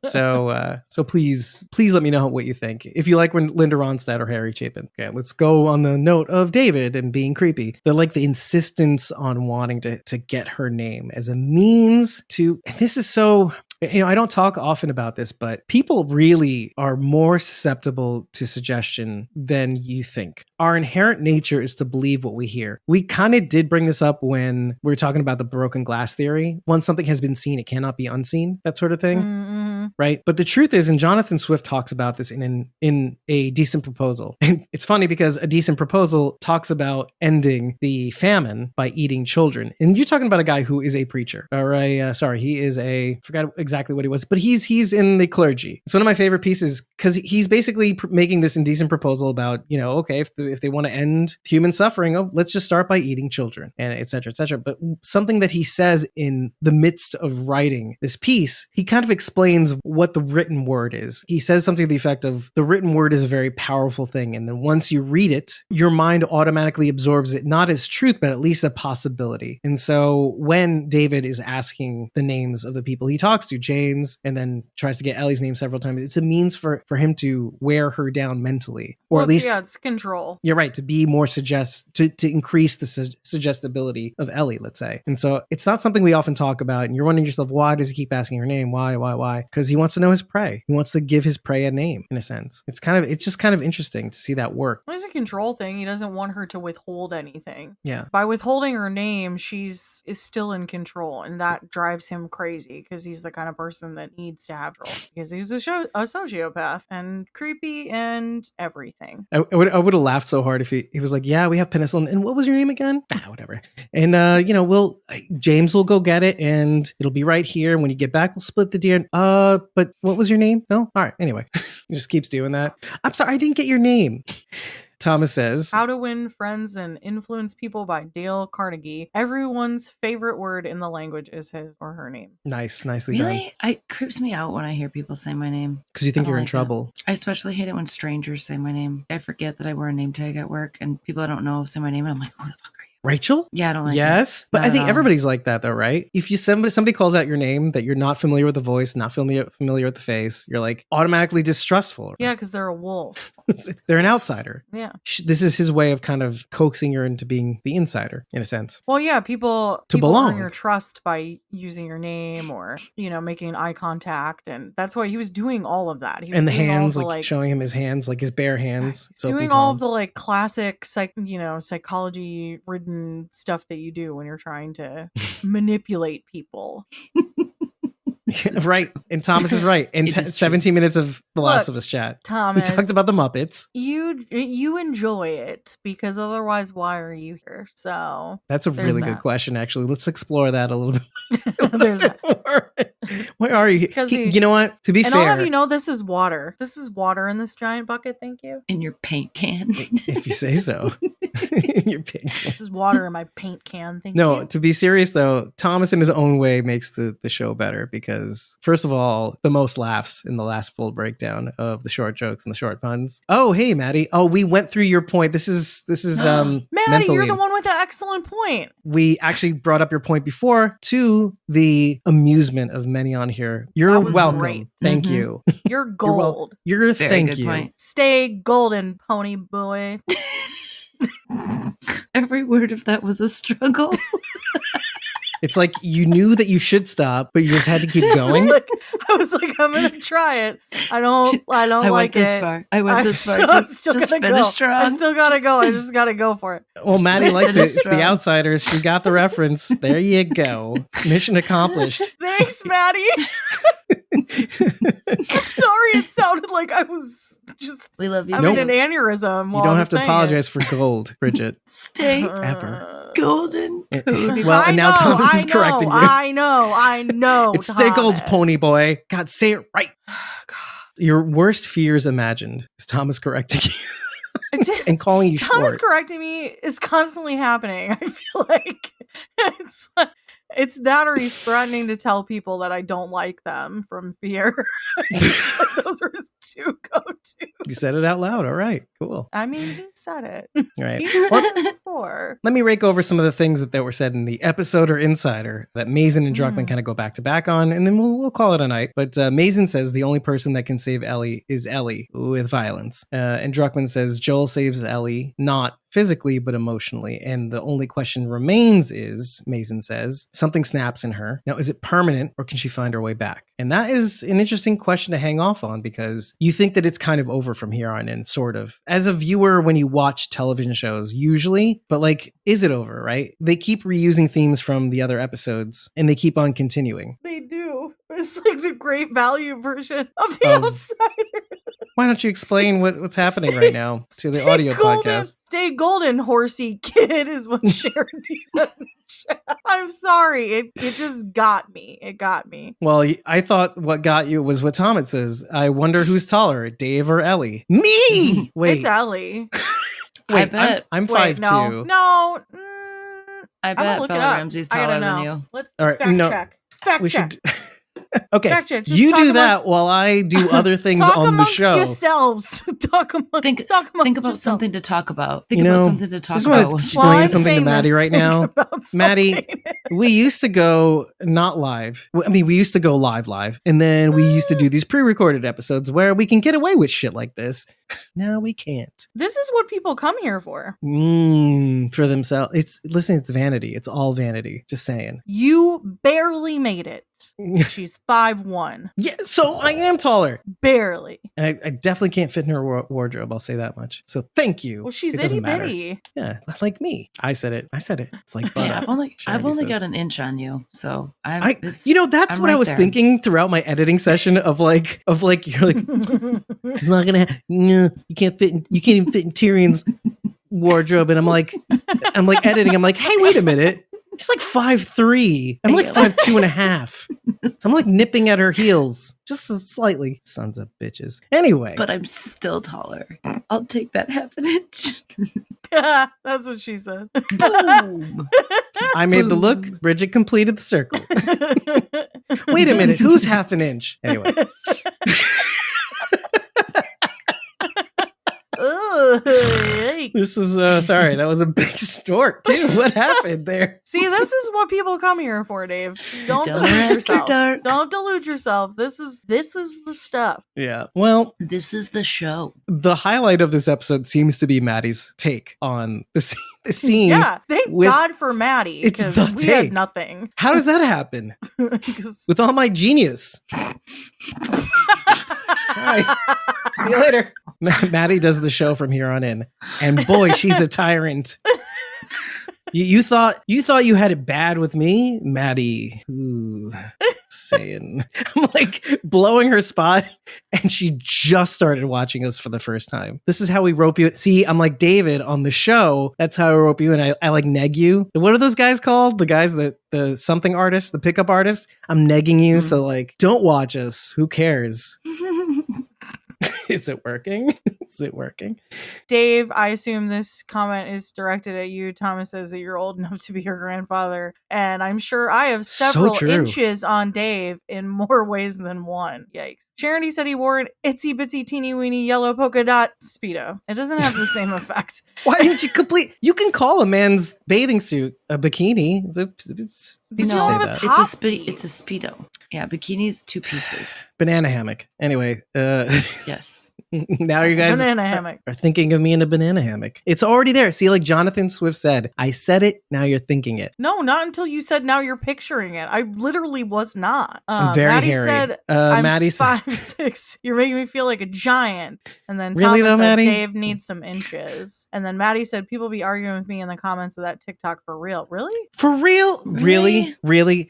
So please let me know what you think. If you like Linda Ronstadt or Harry Chapin. Okay, let's go on the note of David and being creepy. They're like the insistence on wanting to get her name as a means to, this is so, I don't talk often about this, but people really are more susceptible to suggestion than you think. Our inherent nature is to believe what we hear. We kind of did bring this up when we were talking about the broken glass theory. Once something has been seen, it cannot be unseen, that sort of thing. Mm-hmm. Right? But the truth is, and Jonathan Swift talks about this in A Decent Proposal. And it's funny because A Decent Proposal talks about ending the famine by eating children. And you're talking about a guy who is a preacher. He is forgot exactly what he was, but he's in the clergy. It's one of my favorite pieces because he's basically making this indecent proposal about, okay, if they want to end human suffering, let's just start by eating children and et cetera, et cetera. But something that he says in the midst of writing this piece, he kind of explains what the written word is. He says something to the effect of the written word is a very powerful thing. And then once you read it, your mind automatically absorbs it, not as truth, but at least a possibility. And so when David is asking the names of the people he talks to, James, and then tries to get Ellie's name several times, it's a means for him to wear her down mentally. Or at least, it's control. You're right, to be more to increase the suggestibility of Ellie, let's say. And so it's not something we often talk about. And you're wondering yourself, why does he keep asking her name? Why? Because he wants to know his prey. He wants to give his prey a name, in a sense. It's just kind of interesting to see that work. It's a control thing. He doesn't want her to withhold anything. Yeah. By withholding her name, is still in control, and that drives him crazy because he's the kind of person that needs to have control because he's a sociopath and creepy and everything. I would have laughed so hard if he was like, yeah, we have penicillin. And what was your name again? Whatever. And, James will go get it and it'll be right here. And when you get back, we'll split the deal. but what was your name? No? All right. Anyway, he just keeps doing that. I'm sorry, I didn't get your name. Thomas says, How to Win Friends and Influence People by Dale Carnegie. Everyone's favorite word in the language is his or her name. Nice. Nicely done. Really? It creeps me out when I hear people say my name. Because you think I you're don't in like trouble. I especially hate it when strangers say my name. I forget that I wear a name tag at work and people I don't know say my name and I'm like, who the fuck are you? Rachel? Yeah, I don't like yes. it. But Not I think at all. everybody's like that though, right? If you somebody calls out your name that you're not familiar with the voice, not familiar with the face, you're like automatically distrustful. Yeah, because they're a wolf. They're an outsider. Yeah. This is his way of kind of coaxing her into being the insider in a sense. Well, yeah, people belong. earn your trust by using your name or, making eye contact. And that's why he was doing all of that. He was And the doing all hands, of like showing him his hands, like his bare hands. He's doing all of the like classic psychology ridden stuff that you do when you're trying to manipulate people. Right. And Thomas is right. In 17 minutes of The Last of Us chat, Thomas, we talked about the Muppets. You enjoy it because otherwise, why are you here? So that's a really good question. Actually, let's explore that a little bit. There's that. Where are you? You know what? To be fair, I'll have you know, this is water. This is water in this giant bucket. Thank you. In your paint can, if you say so. In your paint can. This is water in my paint can. Thank you. No, to be serious though, Thomas in his own way makes the show better because first of all, the most laughs in the last full breakdown of the short jokes and the short puns. Oh, hey, Maddie. Oh, we went through your point. This is Maddie, mentally. you're the one with the excellent point. We actually brought up your point before to the amusement of many on here. You're welcome. Great. Thank you. You're gold. You're very thank good you. point. Stay golden, pony boy. Every word of that was a struggle. It's like you knew that you should stop, but you just had to keep going. I was like, I'm gonna try it. I don't I like went this it. far. I went this far. Just gotta finish go. strong. I still gotta go. I just gotta go for it. Well, Maddie likes it. It's strong. The Outsiders. She got the reference. There you go. Mission accomplished. Thanks, Maddie. I'm sorry. It sounded like I was just. We love you. Having an aneurysm. You don't have to apologize for gold, Bridget. Stay ever golden. Well, and now Thomas is correcting you. I know. It's stay gold, pony boy. God, say it right. Your worst fears imagined is Thomas correcting you and calling you Thomas short. correcting me is constantly happening. I feel like it's that, or he's threatening to tell people that I don't like them from fear. Those are his two go-to. You said it out loud. All right, cool. I mean, he said it. All right. He said it before. Let me rake over some of the things that were said in the episode or insider that Mazin and Druckmann kind of go back to back on, and then we'll call it a night. But Mazin says the only person that can save Ellie is Ellie with violence. And Druckmann says Joel saves Ellie, not physically, but emotionally. And the only question remains is, Mazin says, something snaps in her. Now, is it permanent or can she find her way back? And that is an interesting question to hang off on because you think that it's kind of over from here on in, sort of. As a viewer, when you watch television shows, usually, but like, is it over, right? They keep reusing themes from the other episodes and they keep on continuing. They do. It's like the great value version of The Outsider. Why don't you explain what's happening right now to the audio podcast? Stay golden, horsey kid, is what Sharon said in the chat. I'm sorry. It just got me. It got me. Well, I thought what got you was what Thomas says. I wonder who's taller, Dave or Ellie? Me! Wait. It's Ellie. Wait, I bet. I'm 5'2". No. I bet Bella Ramsey's taller than you. Let's fact check. Fact check. Okay, Fact check. you do that while I do other things on the show. Yourselves. Think about something to talk about. I just want to explain something to Maddie right now. Maddie, we used to go not live. I mean, we used to go live, and then we used to do these pre-recorded episodes where we can get away with shit like this. Now we can't. This is what people come here for. For themselves. It's vanity. It's all vanity. Just saying. You barely made it. She's 5'1". Yeah, so I am taller. Barely. And I definitely can't fit in her wardrobe. I'll say that much. So thank you. Well, she's it doesn't itty matter. bitty. Yeah, like me. I said it. It's like butter. Yeah, I've only got an inch on you, so that's I'm what right I was there. thinking throughout my editing session of like you're like I'm not gonna no, you can't even fit in Tyrion's wardrobe, and I'm like editing. I'm like, hey, wait a minute. She's like 5'3". I'm like 5'2.5". So I'm like nipping at her heels just slightly. Sons of bitches. Anyway. But I'm still taller. I'll take that half an inch. That's what she said. Boom. I made the look. Bridget completed the circle. Wait a minute. Who's half an inch? Anyway. This is sorry, that was a big snort too. What happened there? See, this is what people come here for, Dave. Don't delude yourself. Don't delude yourself. This is the stuff. Yeah. Well, this is the show. The highlight of this episode seems to be Maddie's take on the scene. Yeah, thank God for Maddie. It's the we take. had nothing. How does that happen? With all my genius. All right. See you later. Maddie does the show from here on in, and boy, she's a tyrant. You thought you had it bad with me, Maddie? Ooh, saying I'm like blowing her spot, and she just started watching us for the first time. This is how we rope you. See, I'm like David on the show. That's how I rope you, and I like neg you. What are those guys called? The guys that the something artists, the pickup artists. I'm negging you, so like, don't watch us. Who cares? Is it working? Is it working? Dave, I assume this comment is directed at you. Thomas says that you're old enough to be your grandfather. And I'm sure I have several inches on Dave in more ways than one. Yikes. Charity said he wore an itsy bitsy teeny weeny yellow polka dot Speedo. It doesn't have the same effect. Why didn't you complete? You can call a man's bathing suit a bikini. It's a Speedo. Yeah, bikini's 2 pieces. Banana hammock. Anyway, yes. Now you guys are thinking of me in a banana hammock. It's already there. See, like Jonathan Swift said, I said it, now you're thinking it. No, not until you said now you're picturing it. I literally was not. I'm very Maddie hairy. said, Maddie said 5'6". You're making me feel like a giant. And then really Thomas though, said Maddie? Dave needs some inches. And then Maddie said people be arguing with me in the comments of that TikTok for real. Really? For real? Really?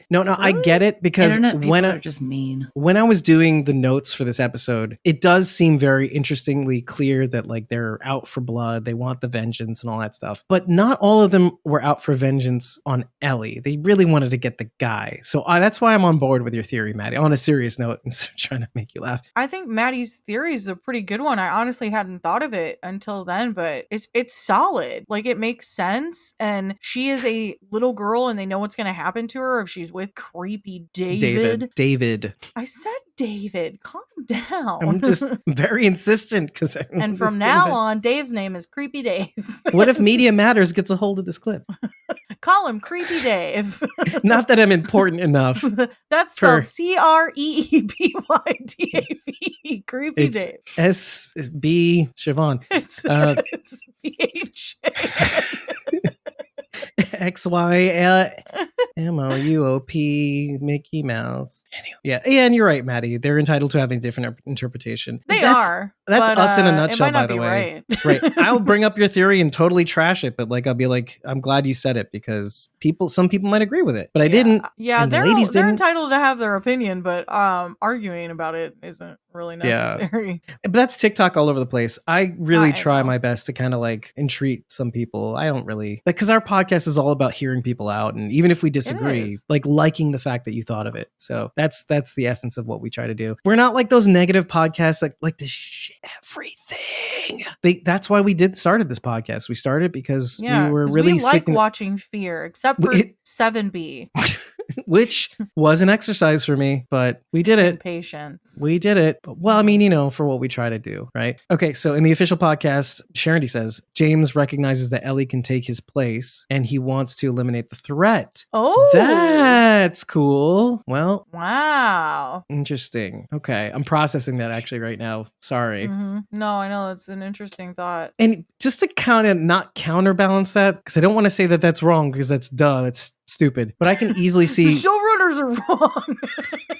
No, Really? I get it because Internet people are just mean. When I was doing the notes for this episode, it does seem very interestingly clear that like they're out for blood, they want the vengeance and all that stuff. But not all of them were out for vengeance on Ellie. They really wanted to get the guy. So that's why I'm on board with your theory, Maddie, on a serious note instead of trying to make you laugh. I think Maddie's theory is a pretty good one. I honestly hadn't thought of it until then, but it's solid. Like it makes sense. And she is a little girl and they know what's going to happen to her if she's with creepy David. I said David, calm down. I'm just very insistent because. And from now on, Dave's name is Creepy Dave. What if Media Matters gets a hold of this clip? Call him Creepy Dave. Not that I'm important enough. That's spelled CREEPYDAVE. Creepy Dave. SB Siobhan. It's BHA. XYMOUOP Mickey Mouse. Anyway, yeah, and you're right, Maddie. They're entitled to having a different interpretation. That's us in a nutshell, by the way. Right. I'll bring up your theory and totally trash it, but like I'll be like, I'm glad you said it because some people might agree with it, but I didn't. Yeah, they're entitled to have their opinion, but arguing about it isn't really necessary. Yeah. But that's TikTok all over the place. I really try my best to kind of like entreat some people. I don't really because our podcast is all about hearing people out, and even if we disagree, like liking the fact that you thought of it. So that's the essence of what we try to do. We're not like those negative podcasts that like to shit everything. That's why we started this podcast. We started because we were really sick. We like watching Fear, except for 7B. Which was an exercise for me, but we did it. Patience. We did it. Well, I mean, for what we try to do, right? Okay, so in the official podcast, Charity says, James recognizes that Ellie can take his place, and he wants to eliminate the threat. Oh! That's cool. Well. Wow. Interesting. Okay, I'm processing that actually right now. Sorry. Mm-hmm. No, I know. It's an interesting thought. And just to not counterbalance that, because I don't want to say that that's wrong, because that's stupid. But I can easily see the showrunners are wrong.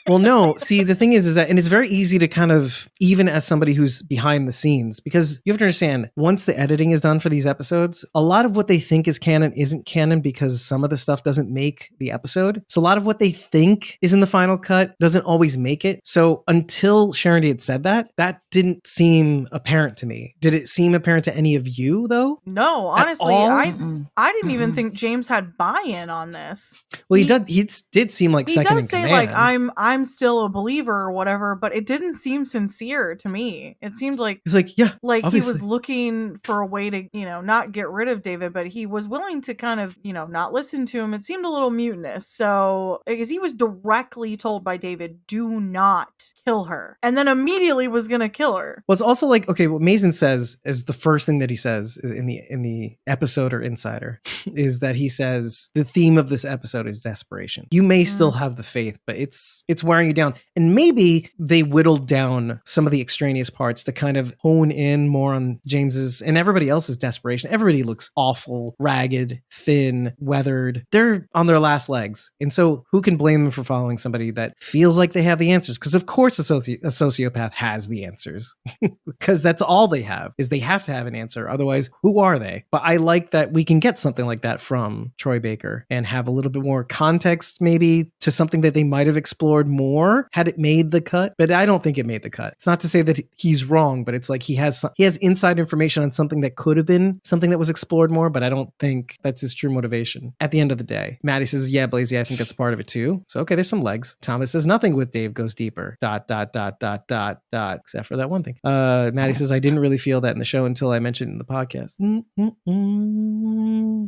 Well, no. See, the thing is that, and it's very easy to kind of, even as somebody who's behind the scenes, because you have to understand, once the editing is done for these episodes, a lot of what they think is canon isn't canon because some of the stuff doesn't make the episode. So a lot of what they think is in the final cut doesn't always make it. So until Sharon had said that, that didn't seem apparent to me. Did it seem apparent to any of you, though? No, honestly, all? I didn't even think James had buy-in on this. Well, he did seem like second in command. He does say like I'm still a believer or whatever, but it didn't seem sincere to me. It seemed like he's like, yeah, like obviously. He was looking for a way to, not get rid of David, but he was willing to kind of, not listen to him. It seemed a little mutinous. So, because he was directly told by David, do not kill her. And then immediately was going to kill her. Well, it's also like, okay, what Mason says is the first thing that he says is in the episode or Insider is that he says the theme of this episode is desperation. You may still have the faith, but it's wearing you down. And maybe they whittled down some of the extraneous parts to kind of hone in more on James's and everybody else's desperation. Everybody looks awful, ragged, thin, weathered. They're on their last legs. And so who can blame them for following somebody that feels like they have the answers? Because of course a sociopath has the answers. Because that's all they have, is they have to have an answer. Otherwise, who are they? But I like that we can get something like that from Troy Baker and have a little bit more context maybe to something that they might have explored more had it made the cut. But I don't think it made the cut. It's not to say that he's wrong, but it's like he has inside information on something that could have been something that was explored more, but I don't think that's his true motivation at the end of the day. Maddie says, yeah, Blazy, I think that's a part of it too. So, okay, there's some legs. Thomas says, nothing with Dave goes deeper. ... Except for that one thing. Maddie says, I didn't really feel that in the show until I mentioned it in the podcast.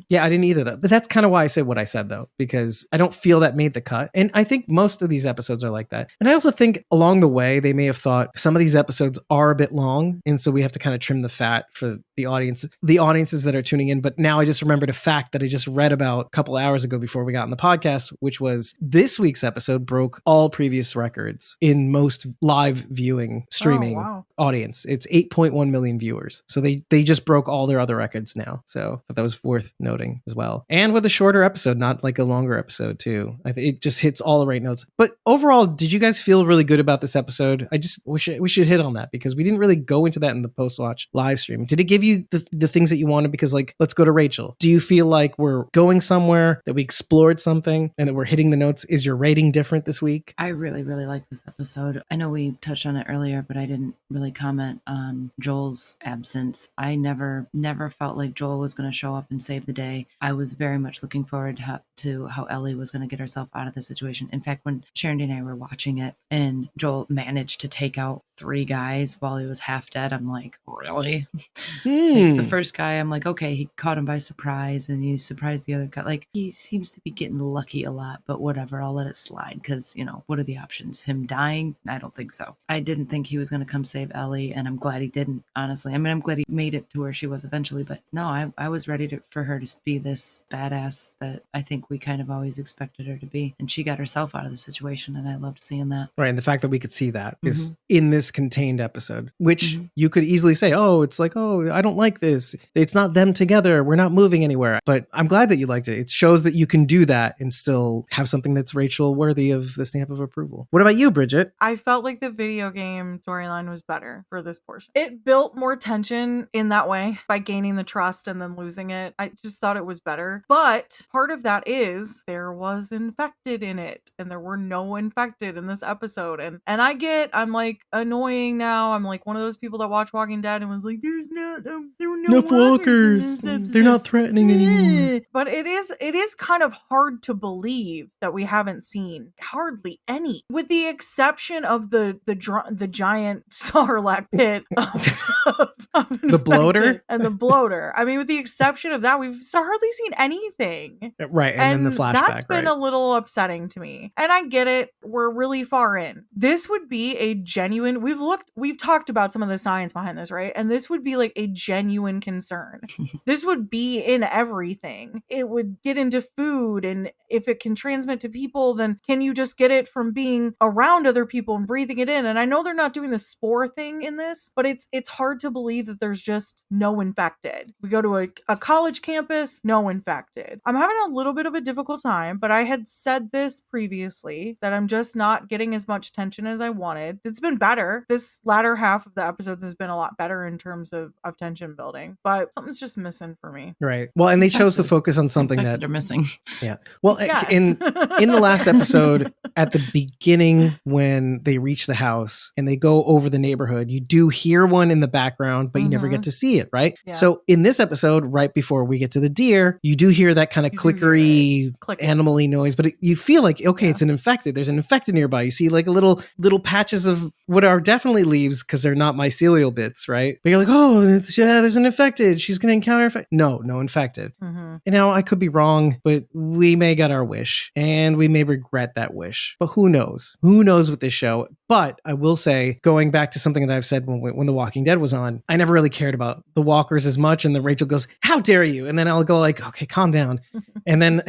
Yeah, I didn't either, though. But that's kind of why I said what I said, though, because I don't feel that made the cut. And I think most of these episodes are like that. And I also think along the way, they may have thought some of these episodes are a bit long. And so we have to kind of trim the fat for the audiences that are tuning in. But now I just remembered a fact that I just read about a couple hours ago before we got on the podcast, which was this week's episode broke all previous records in most live viewing streaming audience. It's 8.1 million viewers. So they just broke all their other records now. So I thought that was worth noting as well. And with a shorter episode, not like a longer episode too. I think it just hits all the right notes. But overall, did you guys feel really good about this episode? I just wish we should hit on that because we didn't really go into that in the post-watch live stream. Did it give you the things that you wanted? Because like, let's go to Rachel. Do you feel like we're going somewhere, that we explored something and that we're hitting the notes? Is your rating different this week? I really, really like this episode. I know we touched on it earlier, but I didn't really comment on Joel's absence. I never felt like Joel was going to show up and save the day. I was very much looking forward to how Ellie was going to get herself out of the situation. In fact, when Sharon and I were watching it and Joel managed to take out 3 guys while he was half dead, I'm like, really? Like, the first guy, I'm like, okay, he caught him by surprise and he surprised the other guy. Like, he seems to be getting lucky a lot, but whatever, I'll let it slide because, what are the options? Him dying? I don't think so. I didn't think he was going to come save Ellie, and I'm glad he didn't, honestly. I mean, I'm glad he made it to where she was eventually, but no, I was ready for her to be this badass that I think we kind of always expected her to be, and she got herself out of the situation, and I loved seeing that. Right, and the fact that we could see that is in this contained episode, which you could easily say, oh, it's like, oh, I don't like this. It's not them together. We're not moving anywhere. But I'm glad that you liked it. It shows that you can do that and still have something that's Rachel worthy of the stamp of approval. What about you, Bridget? I felt like the video game storyline was better for this portion. It built more tension in that way by gaining the trust and then losing it. I just thought it was better. But part of that is there was infected in it, and there were no infected in this episode. And I'm like annoying now. I'm like one of those people that watch Walking Dead and was like, there were no walkers. They're not threatening anymore. But it is kind of hard to believe that we haven't seen hardly any, with the exception of the giant Sarlacc pit of the bloater and the bloater. I mean, with the exception of that, we've hardly seen anything. Right, and then the flashback. That's been a little upsetting to me. And I get it. We're really far in. This would be a genuine. mean, we've talked about some of the science behind this, right? And this would be like a genuine concern. This would be in everything. It would get into food, and if it can transmit to people, then can you just get it from being around other people and breathing it in? And I know they're not doing the spore thing in this, but it's hard to believe that there's just no infected. We go to a college campus, no infected. I'm having a little bit of a difficult time, but I had said this previously that I'm just not getting as much tension as I wanted. It's been better. This latter half of the episodes has been a lot better in terms of tension building, but something's just missing for me. Right. Well, and they chose to focus on something that they're missing. Yeah. Well, Yes. in the last episode, at the beginning, when they reach the house and they go over the neighborhood, you do hear one in the background, but you never get to see it, right? Yeah. So in this episode, right before we get to the deer, you do hear that kind of clickery, animal-y noise, but you feel like, okay, it's an infected. There's an infected nearby. You see like little patches of what are definitely leaves because they're not mycelial bits, right? But you're like, oh, there's an infected. She's going to encounter infected. No infected. And now I could be wrong, but we may get our wish and we may regret that wish. But who knows? Who knows with this show? But I will say, going back to something that I've said when The Walking Dead was on, I never really cared about the walkers as much. And then Rachel goes, how dare you? And then I'll go like, okay, calm down. And then,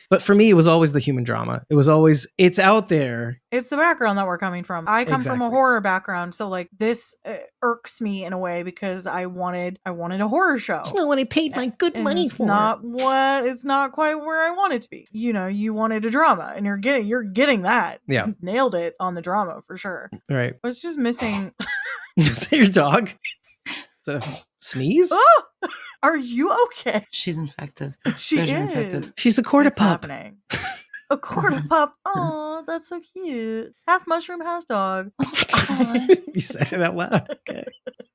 but for me, it was always the human drama. It was always, it's out there. It's the background that we're coming from. I come from a horror background, so like this irks me in a way because I wanted a horror show. It's not what I paid my good money for. It's not quite where I want it to be. You know, you wanted a drama, and you're getting that. Yeah, you nailed it on the drama for sure. Right, but it's just missing. Is that your dog? Is that a sneeze? Oh! Are you okay? She's infected. She is. Infected. She's a quarter pup. Happening. A quarter pup. Oh, that's so cute. Half mushroom, half dog. You said it out loud. Okay.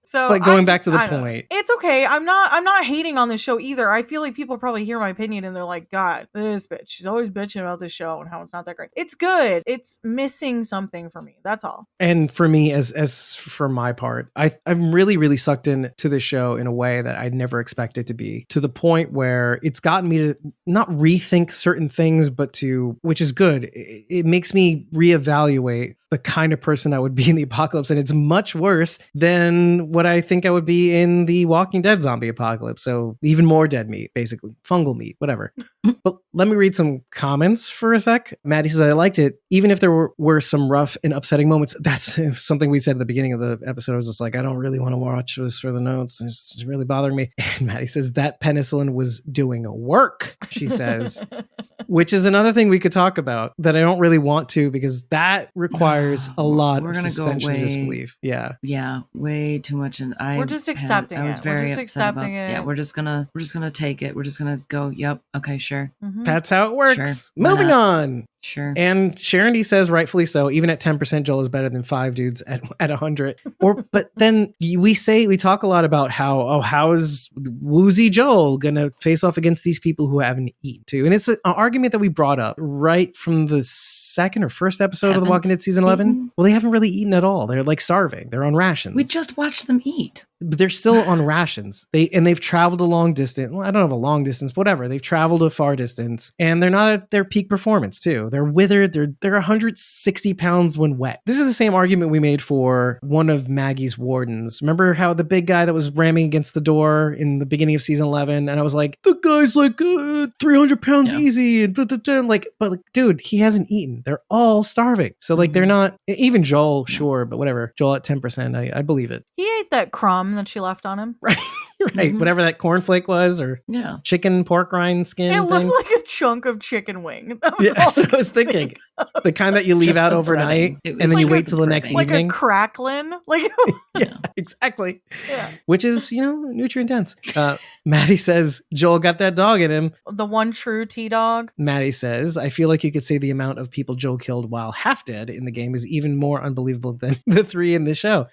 So, but going back to the point, it's okay. I'm not hating on this show either. I feel like people probably hear my opinion and they're like, God, this bitch, she's always bitching about this show and how it's not that great. It's good. It's missing something for me. That's all. And for me, as for my part, I'm really, really sucked into this show in a way that I'd never expected to be, to the point where it's gotten me to not rethink certain things, but to, which is good. It makes me reevaluate the kind of person I would be in the apocalypse. And it's much worse than what I think I would be in the Walking Dead zombie apocalypse. So even more dead meat, basically. Fungal meat, whatever. But let me read some comments for a sec. Maddie says, I liked it, even if there were some rough and upsetting moments. That's something we said at the beginning of the episode. I was just like, I don't really want to watch this for the notes. It's really bothering me. And Maddie says, that penicillin was doing work, she says. Which is another thing we could talk about that I don't really want to, because that requires a lot of suspension of disbelief. Yeah. Yeah. Way too much. And we're just accepting it. I was very upset about it. Yeah. We're just gonna take it. We're just gonna go, yep. Okay, sure. Mm-hmm. That's how it works. Sure. Moving on. Sure. And Sharon D says, rightfully so, even at 10%, Joel is better than 5 dudes at 100. But then we talk a lot about how is Woozy Joel going to face off against these people who haven't eaten too? And it's an argument that we brought up right from the second or first episode of The Walking Dead season 11. Well, they haven't really eaten at all. They're like starving. They're on rations. We just watched them eat. But they're still on rations. They've traveled a long distance. Well, I don't have a long distance, but whatever. They've traveled a far distance, and they're not at their peak performance too. They're withered. They're 160 pounds when wet. This is the same argument we made for one of Maggie's wardens. Remember how the big guy that was ramming against the door in the beginning of season 11, and I was like, the guy's like 300 pounds easy, and but dude, he hasn't eaten. They're all starving. So like they're not. Even Joel, sure, but whatever. Joel at 10%, I believe it. He ate that crumb that she left on him. Right. Right. Whatever that cornflake was, or chicken pork rind skin. It looked like a chunk of chicken wing. That's what I was thinking. The kind that you leave out overnight and then you wait till the next evening. Like a cracklin. Yeah, exactly. Yeah. Which is, nutrient dense. Maddie says, Joel got that dog in him. The one true T-dog. Maddie says, I feel like you could say the amount of people Joel killed while half dead in the game is even more unbelievable than the 3 in this show.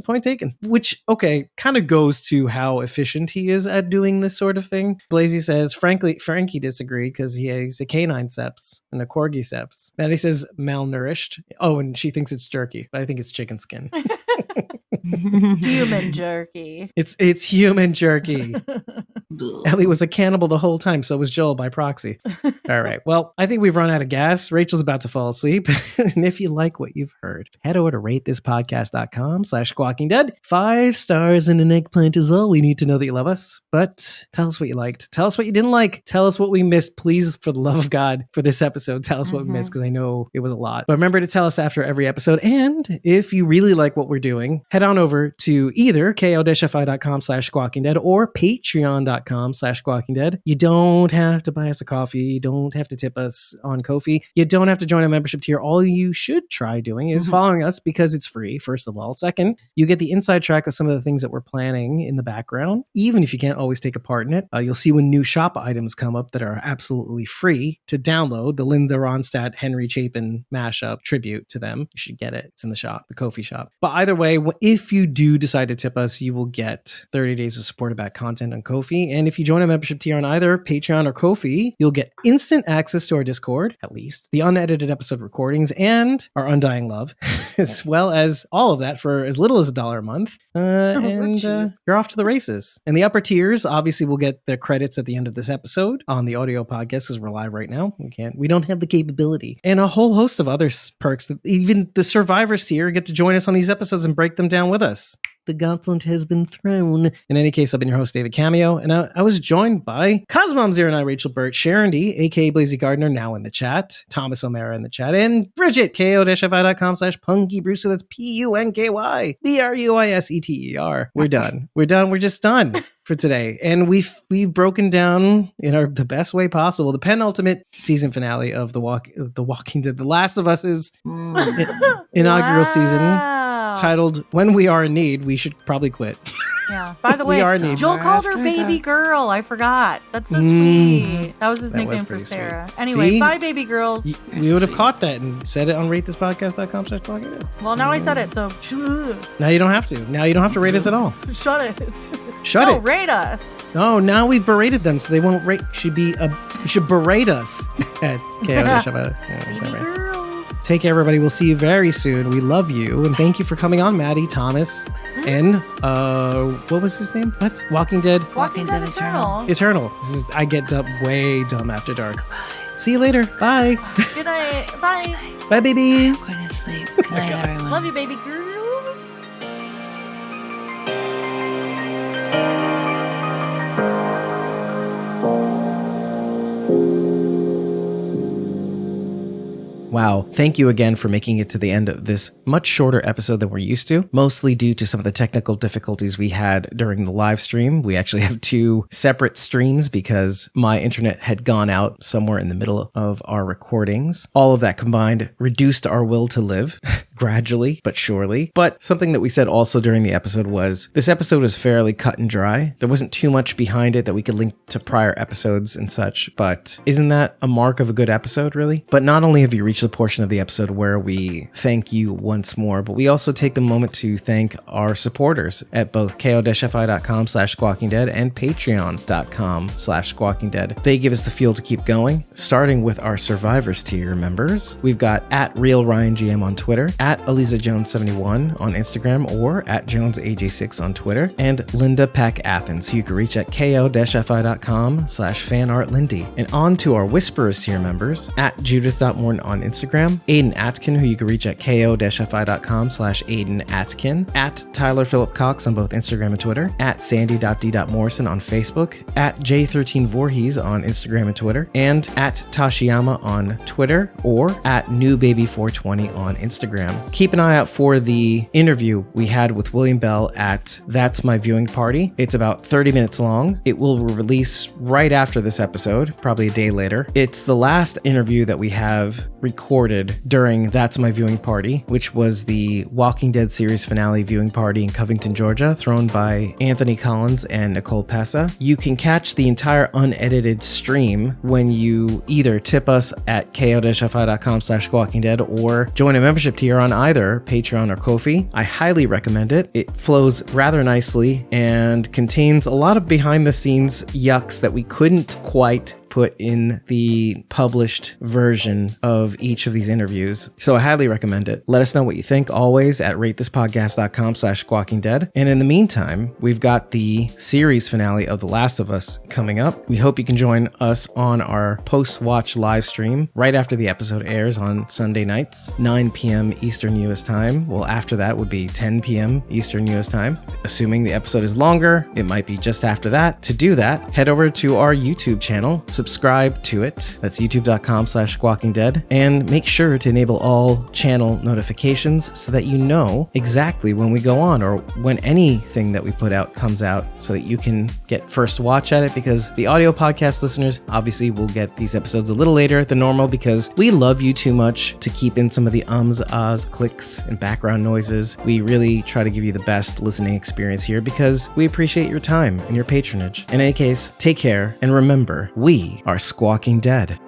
Point taken. Which, okay, kind of goes to how efficient he is at doing this sort of thing. Blazy says, Frankie disagreed because he has a canine seps and a corgi seps. Maddie says malnourished. Oh, and she thinks it's jerky, but I think it's chicken skin. Human jerky. It's human jerky. Ellie was a cannibal the whole time, so was Joel by proxy. All right. Well, I think we've run out of gas. Rachel's about to fall asleep. And if you like what you've heard, head over to ratethispodcast.com/squawkingdead. 5 stars and an eggplant is all we need to know that you love us. But tell us what you liked. Tell us what you didn't like. Tell us what we missed. Please, for the love of God, for this episode, tell us what we missed, because I know it was a lot. But remember to tell us after every episode. And if you really like what we're doing, head on over to either ko-fi.com/squawkingdead or patreon.com/squawkingdead. You don't have to buy us a coffee. You don't have to tip us on Ko-fi. You don't have to join a membership tier. All you should try doing is following us, because it's free, first of all. Second, you get the inside track of some of the things that we're planning in the background, even if you can't always take a part in it. You'll see when new shop items come up that are absolutely free to download. The Linda Ronstadt, Henry Chapin mashup tribute to them. You should get it. It's in the shop, the Ko-fi shop. But either way, if you do decide to tip us, you will get 30 days of supported back content on Ko-fi. And if you join a membership tier on either Patreon or Ko-fi, you'll get instant access to our Discord, at least, the unedited episode recordings, and our undying love, as well as all of that for as little as $1 a month. You're off to the races. And the upper tiers obviously will get the credits at the end of this episode on the audio podcast, because we're live right now. We don't have the capability. And a whole host of other perks that even the survivors tier get to join us on these episodes and break them down with us. The gauntlet has been thrown. In any case, I've been your host, David Cameo, and I was joined by Cosmom09, Rachel Burt, Sharon D, aka Blazy Gardner, now in the chat, Thomas O'Mara in the chat, and Bridget, ko-fi.com/Punky Brewster. That's PUNKY BRUISETER. We're done. We're just done for today. And we've broken down in the best way possible the penultimate season finale of The Walking Dead, The Last of Us's inaugural season, titled When We Are in Need. We should probably quit. Yeah. By the way, We are in need. Joel called her baby girl. I forgot. That's so sweet. That was his nickname for Sarah. Sweet. Anyway, See? bye, baby girls. We would have caught that and said it on ratethispodcast.com/squawkingdead. Well, now I said it, so Now you don't have to. Now you don't have to rate us at all. shut it. Shut it. Rate us. Oh, now we've berated them, so they won't rate. You should berate us at KO. Baby girls. Take care, everybody. We'll see you very soon. We love you, and thank you for coming on, Maddie, Thomas, and what was his name? What? Walking Dead Eternal. Eternal. I get way dumb after dark. See you later. Bye. Good night. Bye. Bye, babies. Going to sleep. Good night, everyone. Love you, baby girl. Wow. Thank you again for making it to the end of this much shorter episode than we're used to, mostly due to some of the technical difficulties we had during the live stream. We actually have 2 separate streams because my internet had gone out somewhere in the middle of our recordings. All of that combined reduced our will to live gradually, but surely. But something that we said also during the episode was this episode was fairly cut and dry. There wasn't too much behind it that we could link to prior episodes and such, but isn't that a mark of a good episode, really? But not only have you reached the portion of the episode where we thank you once more, but we also take the moment to thank our supporters at both ko-fi.com/squawkingdead and patreon.com/squawkingdead. They give us the fuel to keep going, starting with our survivors tier members. We've got at RealRyanGM on Twitter, at ElizaJones71 on Instagram, or at JonesAJ6 on Twitter, and Linda Peck Athens, who you can reach at ko-fi.com/fanartlindy. And on to our whisperers tier members, at Judith.Morton on Instagram, Aiden Atkin, who you can reach at ko-fi.com/AidenAtkin, at Tyler Phillip Cox on both Instagram and Twitter, at Sandy.D.Morrison on Facebook, at J13Voorhees on Instagram and Twitter, and at Tashiyama on Twitter, or at NewBaby420 on Instagram. Keep an eye out for the interview we had with William Bell at That's My Viewing Party. It's about 30 minutes long. It will release right after this episode, probably a day later. It's the last interview that we have recorded during That's My Viewing Party, which was the Walking Dead series finale viewing party in Covington, Georgia, thrown by Anthony Collins and Nicole Pessa. You can catch the entire unedited stream when you either tip us at ko-fi.com/squawkingdead or join a membership tier on either Patreon or Ko-fi. I highly recommend it. It flows rather nicely and contains a lot of behind the scenes yucks that we couldn't quite put in the published version of each of these interviews. So I highly recommend it. Let us know what you think always at ratethispodcast.com/squawkingdead. And in the meantime, we've got the series finale of The Last of Us coming up. We hope you can join us on our post-watch live stream right after the episode airs on Sunday nights, 9 p.m. Eastern US time. Well, after that would be 10 p.m. Eastern US time. Assuming the episode is longer, it might be just after that. To do that, head over to our YouTube channel, subscribe to it. That's youtube.com/squawkingdead. And make sure to enable all channel notifications so that you know exactly when we go on or when anything that we put out comes out so that you can get first watch at it, because the audio podcast listeners obviously will get these episodes a little later than normal because we love you too much to keep in some of the ums, ahs, clicks, and background noises. We really try to give you the best listening experience here because we appreciate your time and your patronage. In any case, take care and remember, we are Squawking Dead.